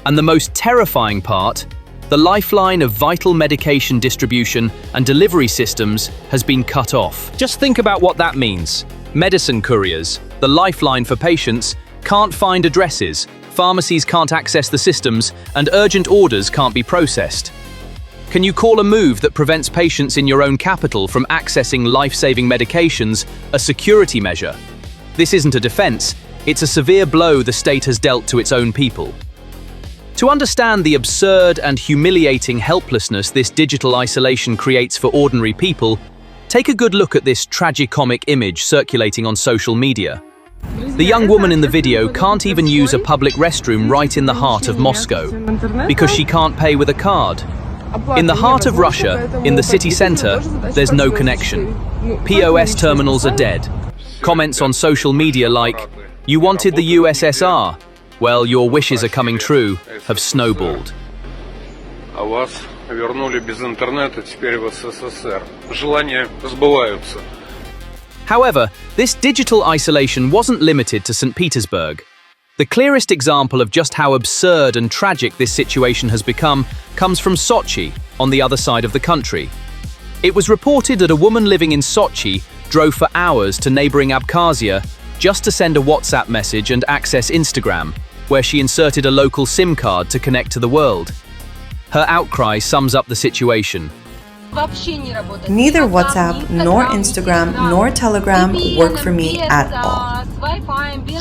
And the most terrifying part, the lifeline of vital medication distribution and delivery systems has been cut off. Just think about what that means. Medicine couriers, the lifeline for patients, can't find addresses, pharmacies can't access the systems, and urgent orders can't be processed. Can you call a move that prevents patients in your own capital from accessing life-saving medications a security measure? This isn't a defense, it's a severe blow the state has dealt to its own people. To understand the absurd and humiliating helplessness this digital isolation creates for ordinary people, take a good look at this tragicomic image circulating on social media. The young woman in the video can't even use a public restroom right in the heart of Moscow because she can't pay with a card. In the heart of Russia, in the city center, there's no connection. POS terminals are dead. Comments on social media like, "You wanted the USSR? Well, your wishes are coming true," have snowballed. А вас вернули без интернета, теперь в СССР. Желания сбываются. However, this digital isolation wasn't limited to St. Petersburg. The clearest example of just how absurd and tragic this situation has become comes from Sochi, on the other side of the country. It was reported that a woman living in Sochi drove for hours to neighboring Abkhazia just to send a WhatsApp message and access Instagram, where she inserted a local SIM card to connect to the world. Her outcry sums up the situation. Neither WhatsApp, nor Instagram, nor Telegram work for me at all.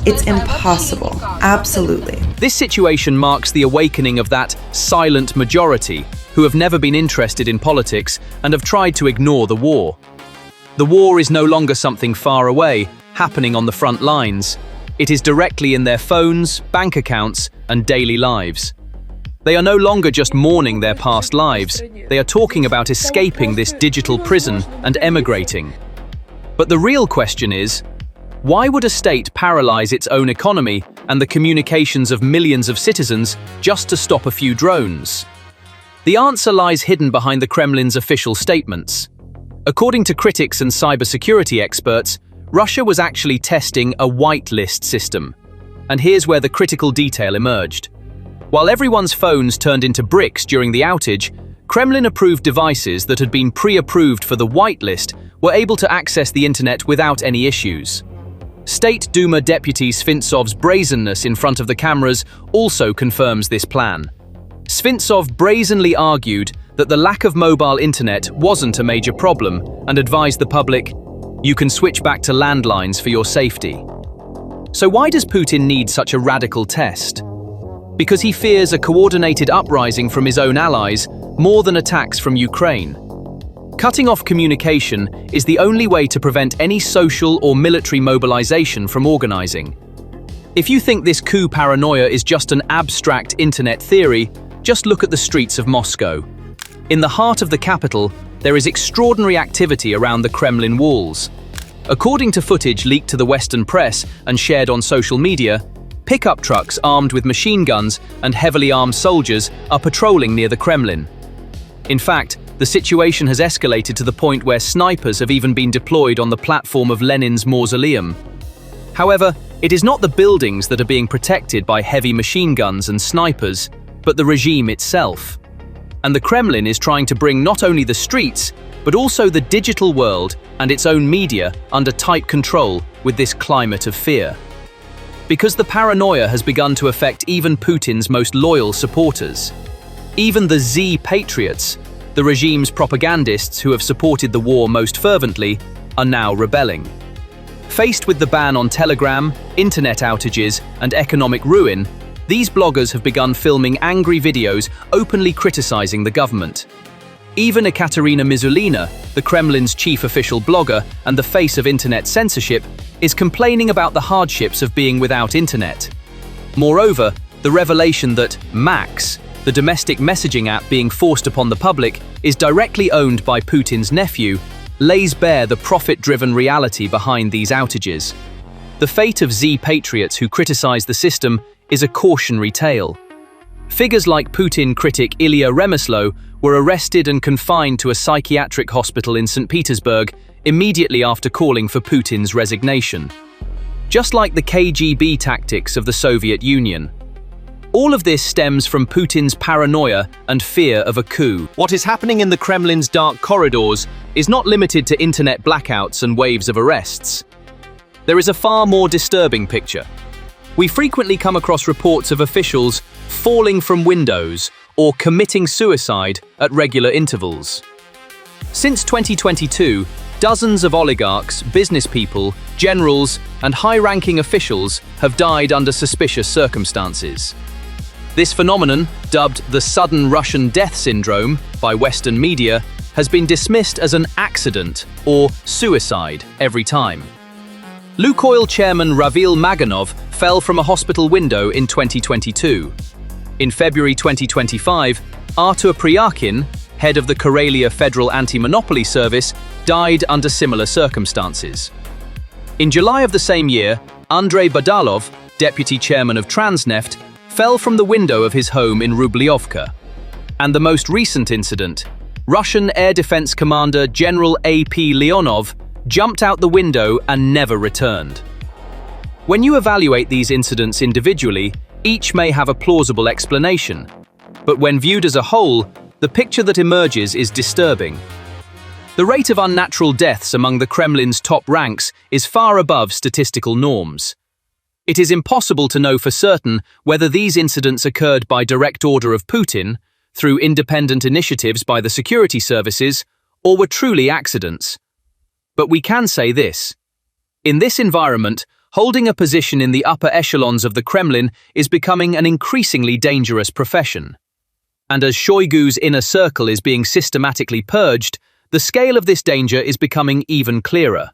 It's impossible, absolutely. This situation marks the awakening of that silent majority who have never been interested in politics and have tried to ignore the war. The war is no longer something far away, happening on the front lines. It is directly in their phones, bank accounts, and daily lives. They are no longer just mourning their past lives, they are talking about escaping this digital prison and emigrating. But the real question is, why would a state paralyze its own economy and the communications of millions of citizens just to stop a few drones? The answer lies hidden behind the Kremlin's official statements. According to critics and cybersecurity experts, Russia was actually testing a whitelist system. And here's where the critical detail emerged. While everyone's phones turned into bricks during the outage, Kremlin-approved devices that had been pre-approved for the whitelist were able to access the internet without any issues. State Duma Deputy Svintsov's brazenness in front of the cameras also confirms this plan. Svintsov brazenly argued that the lack of mobile internet wasn't a major problem and advised the public, "You can switch back to landlines for your safety." So why does Putin need such a radical test? Because he fears a coordinated uprising from his own allies more than attacks from Ukraine. Cutting off communication is the only way to prevent any social or military mobilization from organizing. If you think this coup paranoia is just an abstract internet theory, just look at the streets of Moscow. In the heart of the capital, there is extraordinary activity around the Kremlin walls. According to footage leaked to the Western press and shared on social media, pickup trucks armed with machine guns and heavily armed soldiers are patrolling near the Kremlin. In fact, the situation has escalated to the point where snipers have even been deployed on the platform of Lenin's mausoleum. However, it is not the buildings that are being protected by heavy machine guns and snipers, but the regime itself. And the Kremlin is trying to bring not only the streets, but also the digital world and its own media under tight control with this climate of fear. Because the paranoia has begun to affect even Putin's most loyal supporters. Even the Z patriots, the regime's propagandists who have supported the war most fervently, are now rebelling. Faced with the ban on Telegram, internet outages, and economic ruin, these bloggers have begun filming angry videos openly criticizing the government. Even Ekaterina Mizulina, the Kremlin's chief official blogger and the face of internet censorship, is complaining about the hardships of being without internet. Moreover, the revelation that Max, the domestic messaging app being forced upon the public, is directly owned by Putin's nephew, lays bare the profit-driven reality behind these outages. The fate of Z patriots who criticize the system is a cautionary tale. Figures like Putin critic Ilya Remeslo were arrested and confined to a psychiatric hospital in St. Petersburg immediately after calling for Putin's resignation. Just like the KGB tactics of the Soviet Union. All of this stems from Putin's paranoia and fear of a coup. What is happening in the Kremlin's dark corridors is not limited to internet blackouts and waves of arrests. There is a far more disturbing picture. We frequently come across reports of officials falling from windows or committing suicide at regular intervals. Since 2022, dozens of oligarchs, business people, generals, and high-ranking officials have died under suspicious circumstances. This phenomenon, dubbed the sudden Russian death syndrome by Western media, has been dismissed as an accident or suicide every time. Lukoil chairman Ravil Maganov fell from a hospital window in 2022. In February 2025, Artur Pryakin, head of the Karelia Federal Anti-Monopoly Service, died under similar circumstances. In July of the same year, Andrei Badalov, deputy chairman of Transneft, fell from the window of his home in Rubliovka. And the most recent incident, Russian Air Defense Commander General A.P. Leonov jumped out the window and never returned. When you evaluate these incidents individually, each may have a plausible explanation. But when viewed as a whole, the picture that emerges is disturbing. The rate of unnatural deaths among the Kremlin's top ranks is far above statistical norms. It is impossible to know for certain whether these incidents occurred by direct order of Putin, through independent initiatives by the security services, or were truly accidents. But we can say this. In this environment, holding a position in the upper echelons of the Kremlin is becoming an increasingly dangerous profession. And as Shoigu's inner circle is being systematically purged, the scale of this danger is becoming even clearer.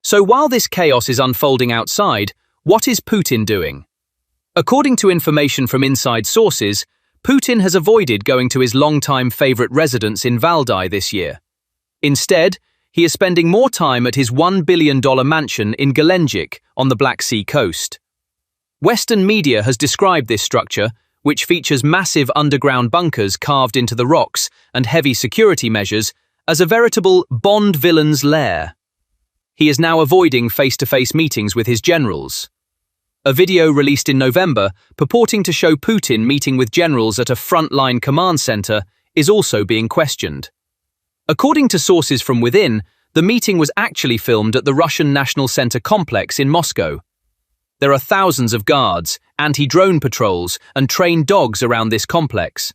So while this chaos is unfolding outside, what is Putin doing? According to information from inside sources, Putin has avoided going to his longtime favorite residence in Valdai this year. Instead, he is spending more time at his $1 billion mansion in Gelendzhik on the Black Sea coast. Western media has described this structure, which features massive underground bunkers carved into the rocks and heavy security measures, as a veritable Bond villain's lair. He is now avoiding face-to-face meetings with his generals. A video released in November, purporting to show Putin meeting with generals at a frontline command center, is also being questioned. According to sources from within, the meeting was actually filmed at the Russian National Center complex in Moscow. There are thousands of guards, anti-drone patrols, and trained dogs around this complex.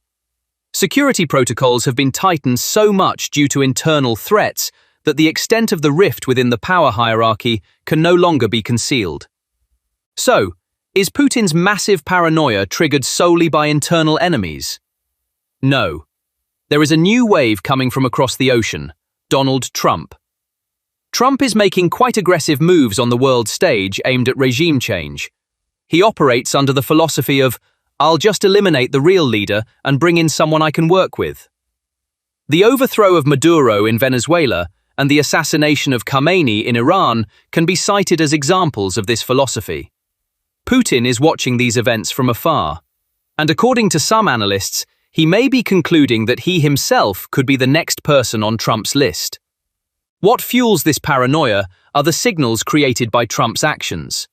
Security protocols have been tightened so much due to internal threats that the extent of the rift within the power hierarchy can no longer be concealed. So, is Putin's massive paranoia triggered solely by internal enemies? No. There is a new wave coming from across the ocean: Donald Trump. Trump is making quite aggressive moves on the world stage aimed at regime change. He operates under the philosophy of, "I'll just eliminate the real leader and bring in someone I can work with." The overthrow of Maduro in Venezuela and the assassination of Khamenei in Iran can be cited as examples of this philosophy. Putin is watching these events from afar, and according to some analysts, he may be concluding that he himself could be the next person on Trump's list. What fuels this paranoia are the signals created by Trump's actions.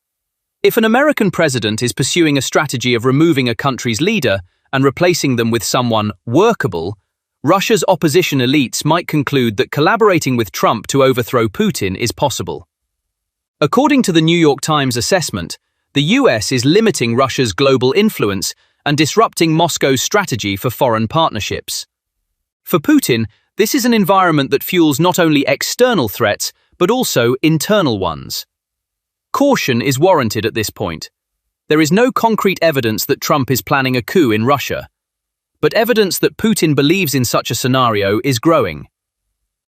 If an American president is pursuing a strategy of removing a country's leader and replacing them with someone workable, Russia's opposition elites might conclude that collaborating with Trump to overthrow Putin is possible. According to the New York Times assessment, the US is limiting Russia's global influence and disrupting Moscow's strategy for foreign partnerships. For Putin, this is an environment that fuels not only external threats, but also internal ones. Caution is warranted at this point. There is no concrete evidence that Trump is planning a coup in Russia, but evidence that Putin believes in such a scenario is growing.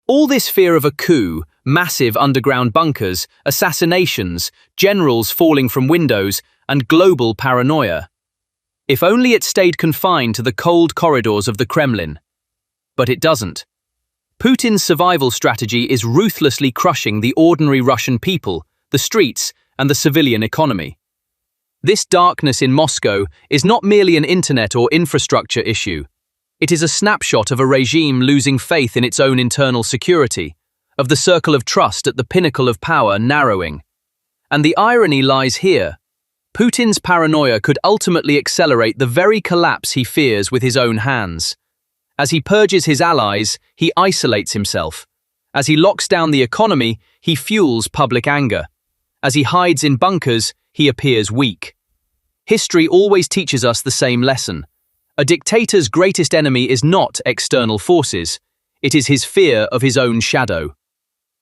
All this fear of a coup, massive underground bunkers, assassinations, generals falling from windows, and global paranoia. If only it stayed confined to the cold corridors of the Kremlin. But it doesn't. Putin's survival strategy is ruthlessly crushing the ordinary Russian people, the streets, and the civilian economy. This darkness in Moscow is not merely an internet or infrastructure issue. It is a snapshot of a regime losing faith in its own internal security, of the circle of trust at the pinnacle of power narrowing. And the irony lies here. Putin's paranoia could ultimately accelerate the very collapse he fears with his own hands. As he purges his allies, he isolates himself. As he locks down the economy, he fuels public anger. As he hides in bunkers, he appears weak. History always teaches us the same lesson. A dictator's greatest enemy is not external forces. It is his fear of his own shadow.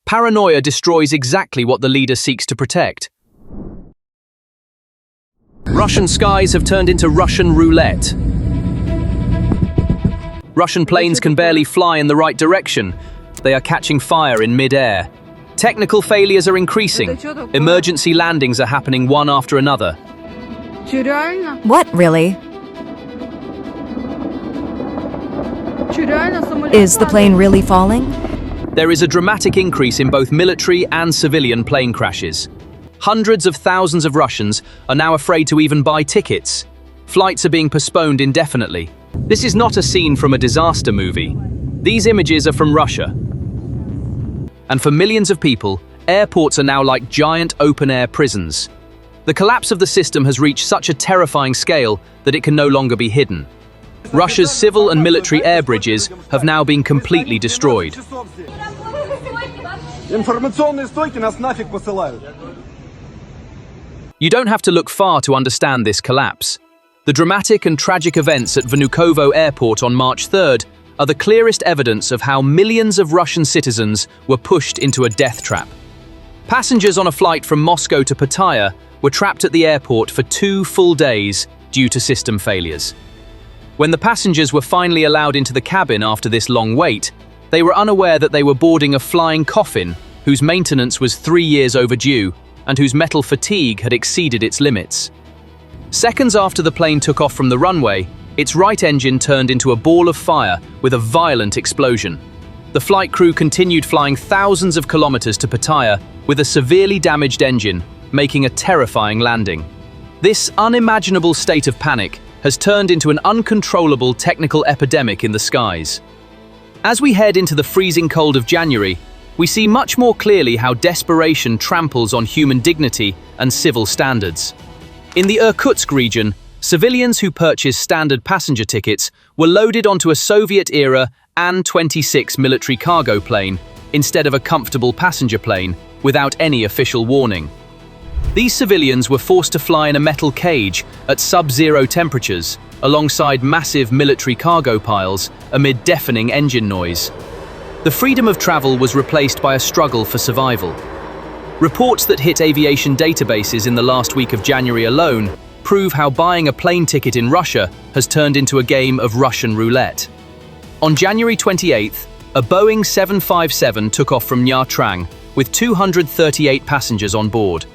Paranoia destroys exactly what the leader seeks to protect. Russian skies have turned into Russian roulette. Russian planes can barely fly in the right direction. They are catching fire in mid-air. Technical failures are increasing. Emergency landings are happening one after another. What, really? Is the plane really falling? There is a dramatic increase in both military and civilian plane crashes. Hundreds of thousands of Russians are now afraid to even buy tickets. Flights are being postponed indefinitely. This is not a scene from a disaster movie. These images are from Russia. And for millions of people, airports are now like giant open-air prisons. The collapse of the system has reached such a terrifying scale that it can no longer be hidden. Russia's civil and military air bridges have now been completely destroyed. You don't have to look far to understand this collapse. The dramatic and tragic events at Vnukovo Airport on March 3rd are the clearest evidence of how millions of Russian citizens were pushed into a death trap. Passengers on a flight from Moscow to Pattaya were trapped at the airport for 2 full days due to system failures. When the passengers were finally allowed into the cabin after this long wait, they were unaware that they were boarding a flying coffin whose maintenance was 3 years overdue and whose metal fatigue had exceeded its limits. Seconds after the plane took off from the runway, its right engine turned into a ball of fire with a violent explosion. The flight crew continued flying thousands of kilometers to Pattaya with a severely damaged engine, making a terrifying landing. This unimaginable state of panic has turned into an uncontrollable technical epidemic in the skies. As we head into the freezing cold of January, we see much more clearly how desperation tramples on human dignity and civil standards. In the Irkutsk region, civilians who purchased standard passenger tickets were loaded onto a Soviet-era An-26 military cargo plane instead of a comfortable passenger plane without any official warning. These civilians were forced to fly in a metal cage at sub-zero temperatures, alongside massive military cargo piles amid deafening engine noise. The freedom of travel was replaced by a struggle for survival. Reports that hit aviation databases in the last week of January alone prove how buying a plane ticket in Russia has turned into a game of Russian roulette. On January 28th, a Boeing 757 took off from Nha Trang with 238 passengers on board.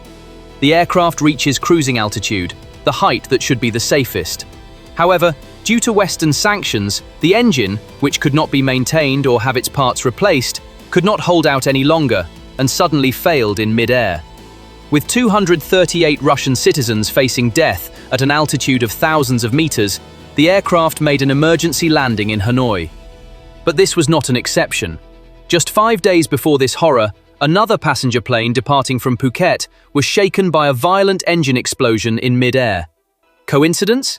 The aircraft reaches cruising altitude, the height that should be the safest. However, due to Western sanctions, the engine, which could not be maintained or have its parts replaced, could not hold out any longer and suddenly failed in mid-air. With 238 Russian citizens facing death at an altitude of thousands of meters, the aircraft made an emergency landing in Hanoi. But this was not an exception. Just 5 days before this horror, another passenger plane departing from Phuket was shaken by a violent engine explosion in mid-air. Coincidence?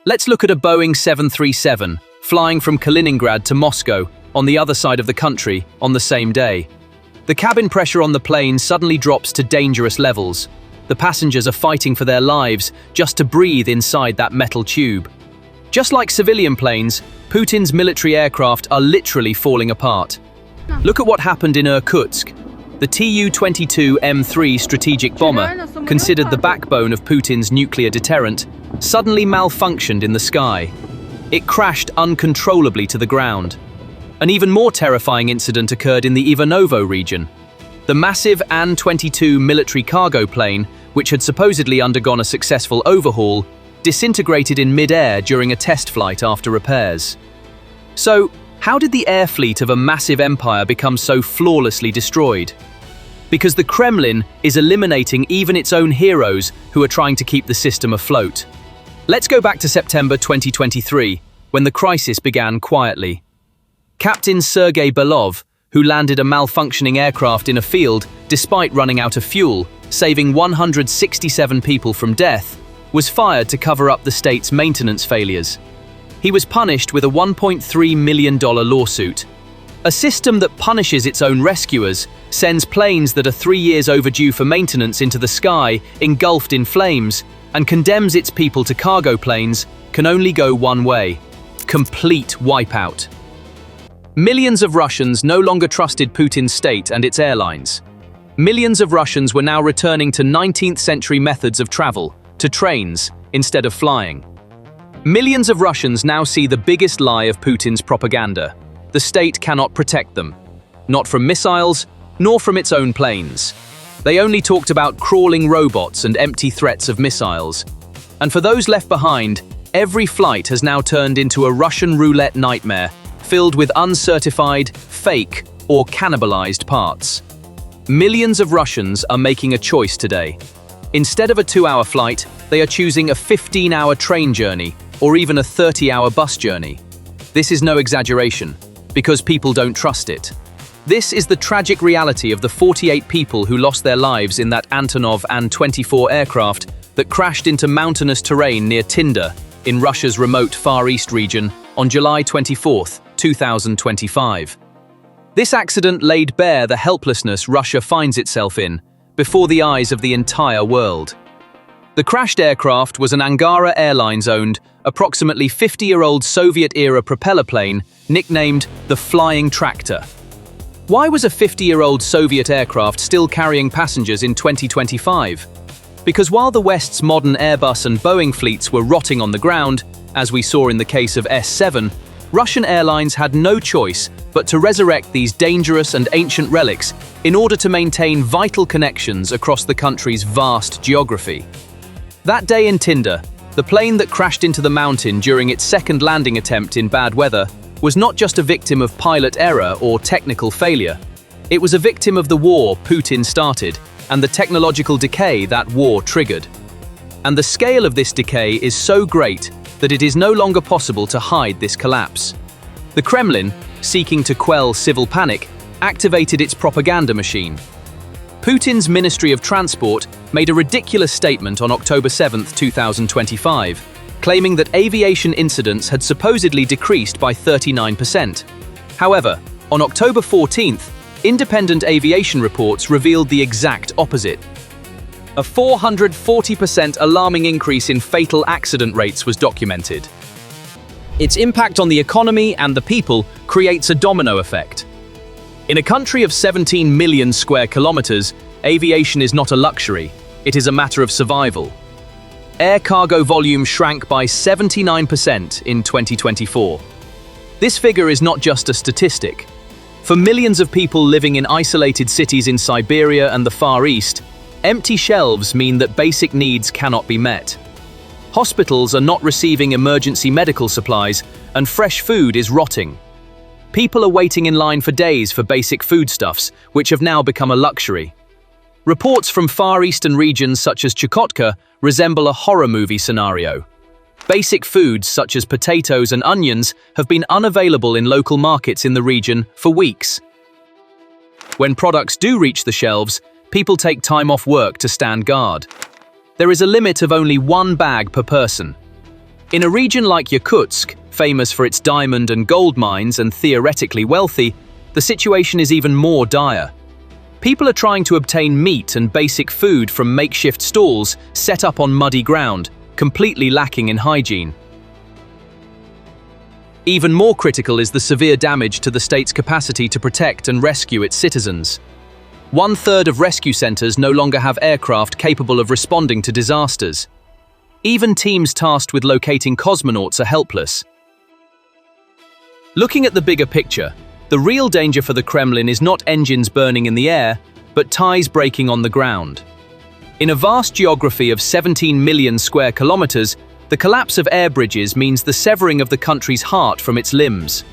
Let's look at a Boeing 737 flying from Kaliningrad to Moscow on the other side of the country on the same day. The cabin pressure on the plane suddenly drops to dangerous levels. The passengers are fighting for their lives just to breathe inside that metal tube. Just like civilian planes, Putin's military aircraft are literally falling apart. Look at what happened in Irkutsk. The Tu-22 M3 strategic bomber, considered the backbone of Putin's nuclear deterrent, suddenly malfunctioned in the sky. It crashed uncontrollably to the ground. An even more terrifying incident occurred in the Ivanovo region. The massive An-22 military cargo plane, which had supposedly undergone a successful overhaul, disintegrated in mid-air during a test flight after repairs. So, how did the air fleet of a massive empire become so flawlessly destroyed? Because the Kremlin is eliminating even its own heroes who are trying to keep the system afloat. Let's go back to September 2023, when the crisis began quietly. Captain Sergei Belov, who landed a malfunctioning aircraft in a field despite running out of fuel, saving 167 people from death, was fired to cover up the state's maintenance failures. He was punished with a $1.3 million lawsuit. A system that punishes its own rescuers, sends planes that are 3 years overdue for maintenance into the sky, engulfed in flames, and condemns its people to cargo planes, can only go one way: complete wipeout. Millions of Russians no longer trusted Putin's state and its airlines. Millions of Russians were now returning to 19th century methods of travel, to trains, instead of flying. Millions of Russians now see the biggest lie of Putin's propaganda: the state cannot protect them. Not from missiles, nor from its own planes. They only talked about crawling robots and empty threats of missiles. And for those left behind, every flight has now turned into a Russian roulette nightmare, filled with uncertified, fake, or cannibalized parts. Millions of Russians are making a choice today. Instead of a 2-hour flight, they are choosing a 15-hour train journey or even a 30-hour bus journey. This is no exaggeration, because people don't trust it. This is the tragic reality of the 48 people who lost their lives in that Antonov An-24 aircraft that crashed into mountainous terrain near Tinda in Russia's remote Far East region on July 24, 2025. This accident laid bare the helplessness Russia finds itself in before the eyes of the entire world. The crashed aircraft was an Angara Airlines-owned, approximately 50-year-old Soviet-era propeller plane nicknamed the Flying Tractor. Why was a 50-year-old Soviet aircraft still carrying passengers in 2025? Because while the West's modern Airbus and Boeing fleets were rotting on the ground, as we saw in the case of S-7, Russian airlines had no choice but to resurrect these dangerous and ancient relics in order to maintain vital connections across the country's vast geography. That day in Tinda, the plane that crashed into the mountain during its second landing attempt in bad weather was not just a victim of pilot error or technical failure. It was a victim of the war Putin started and the technological decay that war triggered. And the scale of this decay is so great that it is no longer possible to hide this collapse. The Kremlin, seeking to quell civil panic, activated its propaganda machine. Putin's Ministry of Transport made a ridiculous statement on October 7, 2025, claiming that aviation incidents had supposedly decreased by 39%. However, on October 14th, independent aviation reports revealed the exact opposite. A 440% alarming increase in fatal accident rates was documented. Its impact on the economy and the people creates a domino effect. In a country of 17 million square kilometers, aviation is not a luxury, it is a matter of survival. Air cargo volume shrank by 79% in 2024. This figure is not just a statistic. For millions of people living in isolated cities in Siberia and the Far East, empty shelves mean that basic needs cannot be met. Hospitals are not receiving emergency medical supplies, and fresh food is rotting. People are waiting in line for days for basic foodstuffs, which have now become a luxury. Reports from Far Eastern regions such as Chukotka resemble a horror movie scenario. Basic foods such as potatoes and onions have been unavailable in local markets in the region for weeks. When products do reach the shelves, people take time off work to stand guard. There is a limit of only 1 bag per person. In a region like Yakutsk, famous for its diamond and gold mines and theoretically wealthy, the situation is even more dire. People are trying to obtain meat and basic food from makeshift stalls set up on muddy ground, completely lacking in hygiene. Even more critical is the severe damage to the state's capacity to protect and rescue its citizens. 1/3 of rescue centers no longer have aircraft capable of responding to disasters. Even teams tasked with locating cosmonauts are helpless. Looking at the bigger picture, the real danger for the Kremlin is not engines burning in the air, but ties breaking on the ground. In a vast geography of 17 million square kilometers, the collapse of air bridges means the severing of the country's heart from its limbs.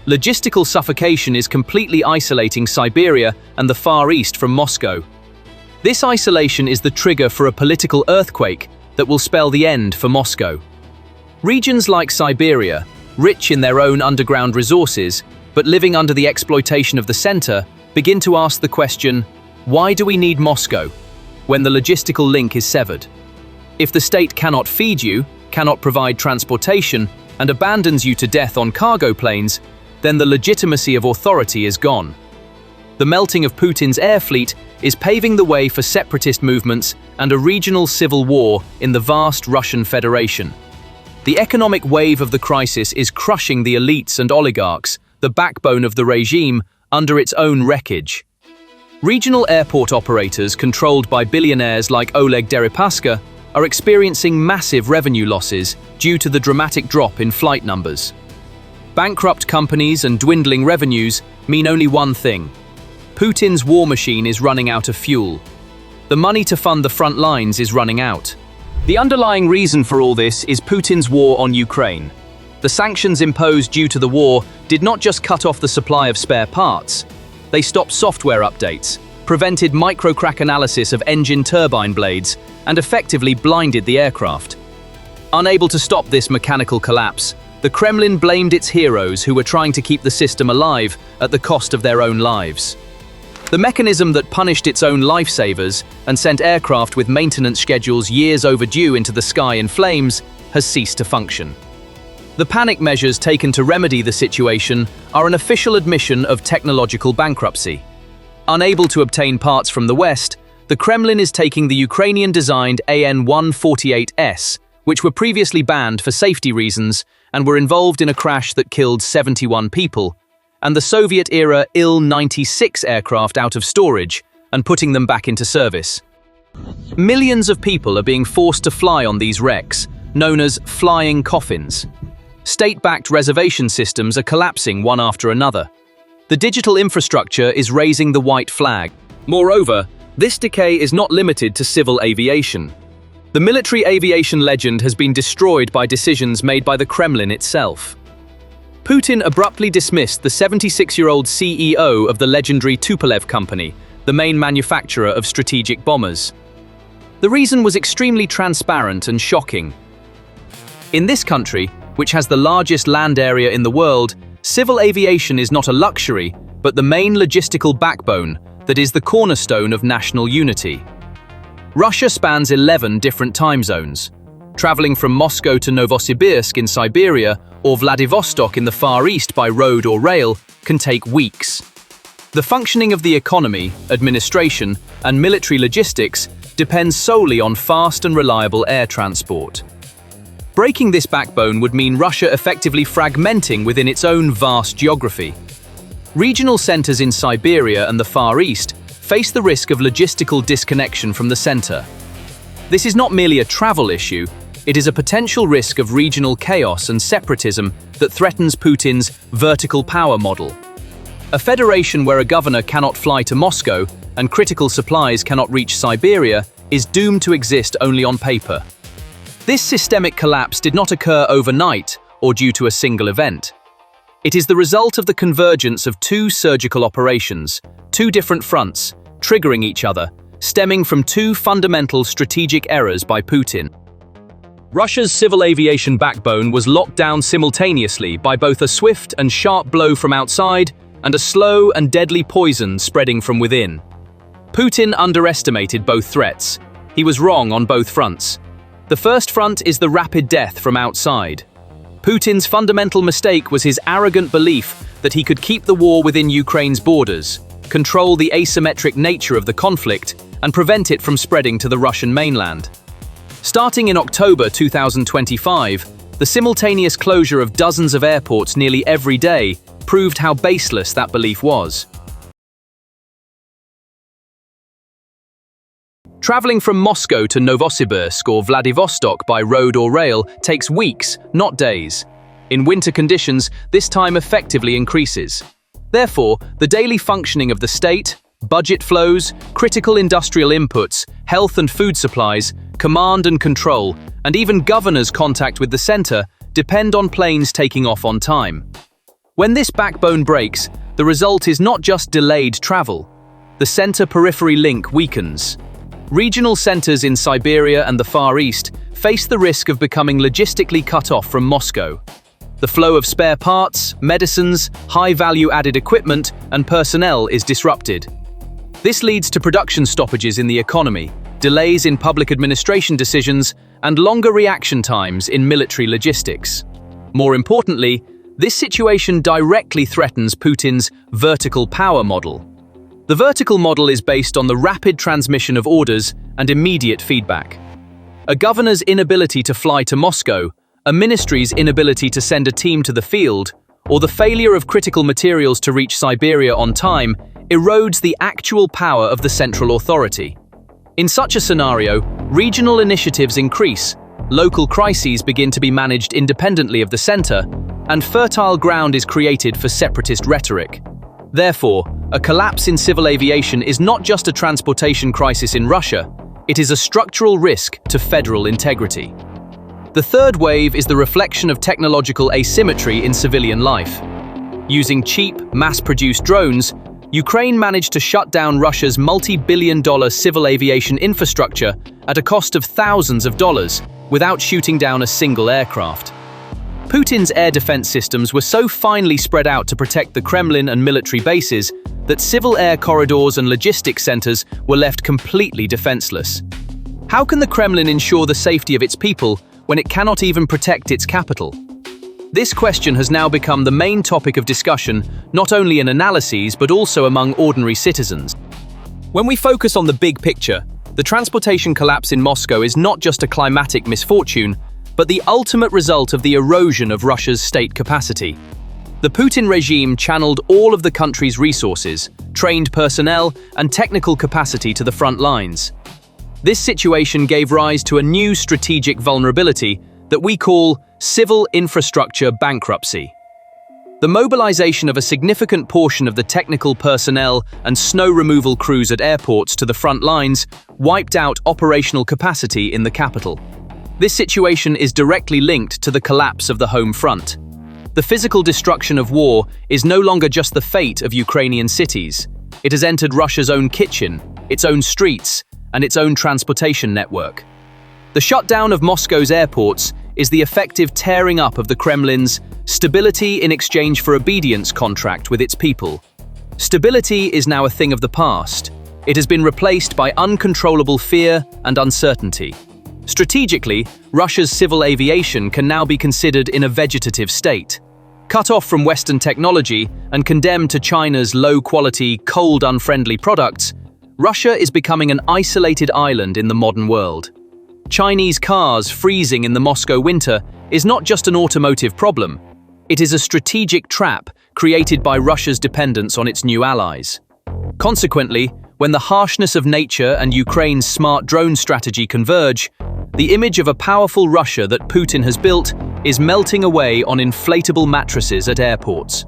Logistical suffocation is completely isolating Siberia and the Far East from Moscow. This isolation is the trigger for a political earthquake that will spell the end for Moscow. Regions like Siberia, rich in their own underground resources, but living under the exploitation of the center, begin to ask the question, why do we need Moscow when the logistical link is severed? If the state cannot feed you, cannot provide transportation, and abandons you to death on cargo planes, then the legitimacy of authority is gone. The melting of Putin's air fleet is paving the way for separatist movements and a regional civil war in the vast Russian Federation. The economic wave of the crisis is crushing the elites and oligarchs, the backbone of the regime, under its own wreckage. Regional airport operators controlled by billionaires like Oleg Deripaska are experiencing massive revenue losses due to the dramatic drop in flight numbers. Bankrupt companies and dwindling revenues mean only one thing: Putin's war machine is running out of fuel. The money to fund the front lines is running out. The underlying reason for all this is Putin's war on Ukraine. The sanctions imposed due to the war did not just cut off the supply of spare parts. They stopped software updates, prevented microcrack analysis of engine turbine blades, and effectively blinded the aircraft. Unable to stop this mechanical collapse, the Kremlin blamed its heroes who were trying to keep the system alive at the cost of their own lives. The mechanism that punished its own lifesavers and sent aircraft with maintenance schedules years overdue into the sky in flames has ceased to function. The panic measures taken to remedy the situation are an official admission of technological bankruptcy. Unable to obtain parts from the West, the Kremlin is taking the Ukrainian-designed AN-148S, which were previously banned for safety reasons and were involved in a crash that killed 71 people, and the Soviet-era Il-96 aircraft out of storage and putting them back into service. Millions of people are being forced to fly on these wrecks, known as flying coffins. State-backed reservation systems are collapsing one after another. The digital infrastructure is raising the white flag. Moreover, this decay is not limited to civil aviation. The military aviation legend has been destroyed by decisions made by the Kremlin itself. Putin abruptly dismissed the 76-year-old CEO of the legendary Tupolev company, the main manufacturer of strategic bombers. The reason was extremely transparent and shocking. In this country, which has the largest land area in the world, civil aviation is not a luxury, but the main logistical backbone that is the cornerstone of national unity. Russia spans 11 different time zones. Traveling from Moscow to Novosibirsk in Siberia or Vladivostok in the Far East by road or rail can take weeks. The functioning of the economy, administration, and military logistics depends solely on fast and reliable air transport. Breaking this backbone would mean Russia effectively fragmenting within its own vast geography. Regional centers in Siberia and the Far East face the risk of logistical disconnection from the center. This is not merely a travel issue, it is a potential risk of regional chaos and separatism that threatens Putin's vertical power model. A federation where a governor cannot fly to Moscow and critical supplies cannot reach Siberia is doomed to exist only on paper. This systemic collapse did not occur overnight or due to a single event. It is the result of the convergence of two surgical operations, two different fronts, triggering each other, stemming from two fundamental strategic errors by Putin. Russia's civil aviation backbone was locked down simultaneously by both a swift and sharp blow from outside and a slow and deadly poison spreading from within. Putin underestimated both threats. He was wrong on both fronts. The first front is the rapid death from outside. Putin's fundamental mistake was his arrogant belief that he could keep the war within Ukraine's borders, control the asymmetric nature of the conflict, and prevent it from spreading to the Russian mainland. Starting in October 2025, the simultaneous closure of dozens of airports nearly every day proved how baseless that belief was. Traveling from Moscow to Novosibirsk or Vladivostok by road or rail takes weeks, not days. In winter conditions, this time effectively increases. Therefore, the daily functioning of the state, budget flows, critical industrial inputs, health and food supplies, command and control, and even governors' contact with the center depend on planes taking off on time. When this backbone breaks, the result is not just delayed travel. The center-periphery link weakens. Regional centers in Siberia and the Far East face the risk of becoming logistically cut off from Moscow. The flow of spare parts, medicines, high-value added equipment, and personnel is disrupted. This leads to production stoppages in the economy, delays in public administration decisions, and longer reaction times in military logistics. More importantly, this situation directly threatens Putin's vertical power model. The vertical model is based on the rapid transmission of orders and immediate feedback. A governor's inability to fly to Moscow, a ministry's inability to send a team to the field, or the failure of critical materials to reach Siberia on time erodes the actual power of the central authority. In such a scenario, regional initiatives increase, local crises begin to be managed independently of the center, and fertile ground is created for separatist rhetoric. Therefore, a collapse in civil aviation is not just a transportation crisis in Russia, it is a structural risk to federal integrity. The third wave is the reflection of technological asymmetry in civilian life. Using cheap, mass-produced drones, Ukraine managed to shut down Russia's multi-billion-dollar civil aviation infrastructure at a cost of thousands of dollars without shooting down a single aircraft. Putin's air defense systems were so finely spread out to protect the Kremlin and military bases that civil air corridors and logistics centers were left completely defenseless. How can the Kremlin ensure the safety of its people when it cannot even protect its capital? This question has now become the main topic of discussion, not only in analyses but also among ordinary citizens. When we focus on the big picture, the transportation collapse in Moscow is not just a climatic misfortune, but the ultimate result of the erosion of Russia's state capacity. The Putin regime channeled all of the country's resources, trained personnel, and technical capacity to the front lines. This situation gave rise to a new strategic vulnerability that we call civil infrastructure bankruptcy. The mobilization of a significant portion of the technical personnel and snow removal crews at airports to the front lines wiped out operational capacity in the capital. This situation is directly linked to the collapse of the home front. The physical destruction of war is no longer just the fate of Ukrainian cities. It has entered Russia's own kitchen, its own streets, and its own transportation network. The shutdown of Moscow's airports is the effective tearing up of the Kremlin's stability in exchange for obedience contract with its people. Stability is now a thing of the past. It has been replaced by uncontrollable fear and uncertainty. Strategically, Russia's civil aviation can now be considered in a vegetative state. Cut off from Western technology and condemned to China's low-quality, cold, unfriendly products, Russia is becoming an isolated island in the modern world. Chinese cars freezing in the Moscow winter is not just an automotive problem. It is a strategic trap created by Russia's dependence on its new allies. Consequently, when the harshness of nature and Ukraine's smart drone strategy converge, the image of a powerful Russia that Putin has built is melting away on inflatable mattresses at airports.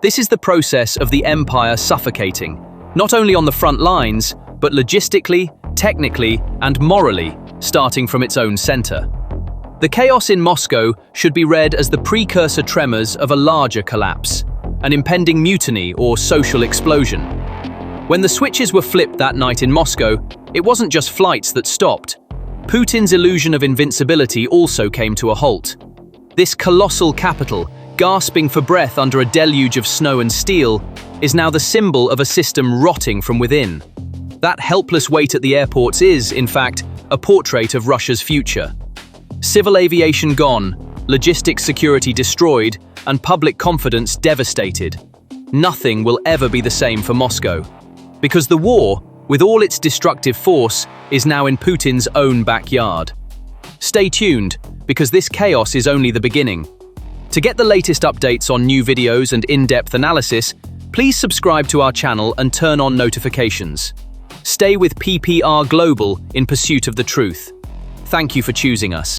This is the process of the empire suffocating, not only on the front lines, but logistically, technically, and morally, starting from its own center. The chaos in Moscow should be read as the precursor tremors of a larger collapse, an impending mutiny or social explosion. When the switches were flipped that night in Moscow, it wasn't just flights that stopped. Putin's illusion of invincibility also came to a halt. This colossal capital, gasping for breath under a deluge of snow and steel, is now the symbol of a system rotting from within. That helpless wait at the airports is, in fact, a portrait of Russia's future. Civil aviation gone, logistics security destroyed, and public confidence devastated. Nothing will ever be the same for Moscow. Because the war, with all its destructive force, is now in Putin's own backyard. Stay tuned, because this chaos is only the beginning. To get the latest updates on new videos and in-depth analysis, please subscribe to our channel and turn on notifications. Stay with PPR Global in pursuit of the truth. Thank you for choosing us.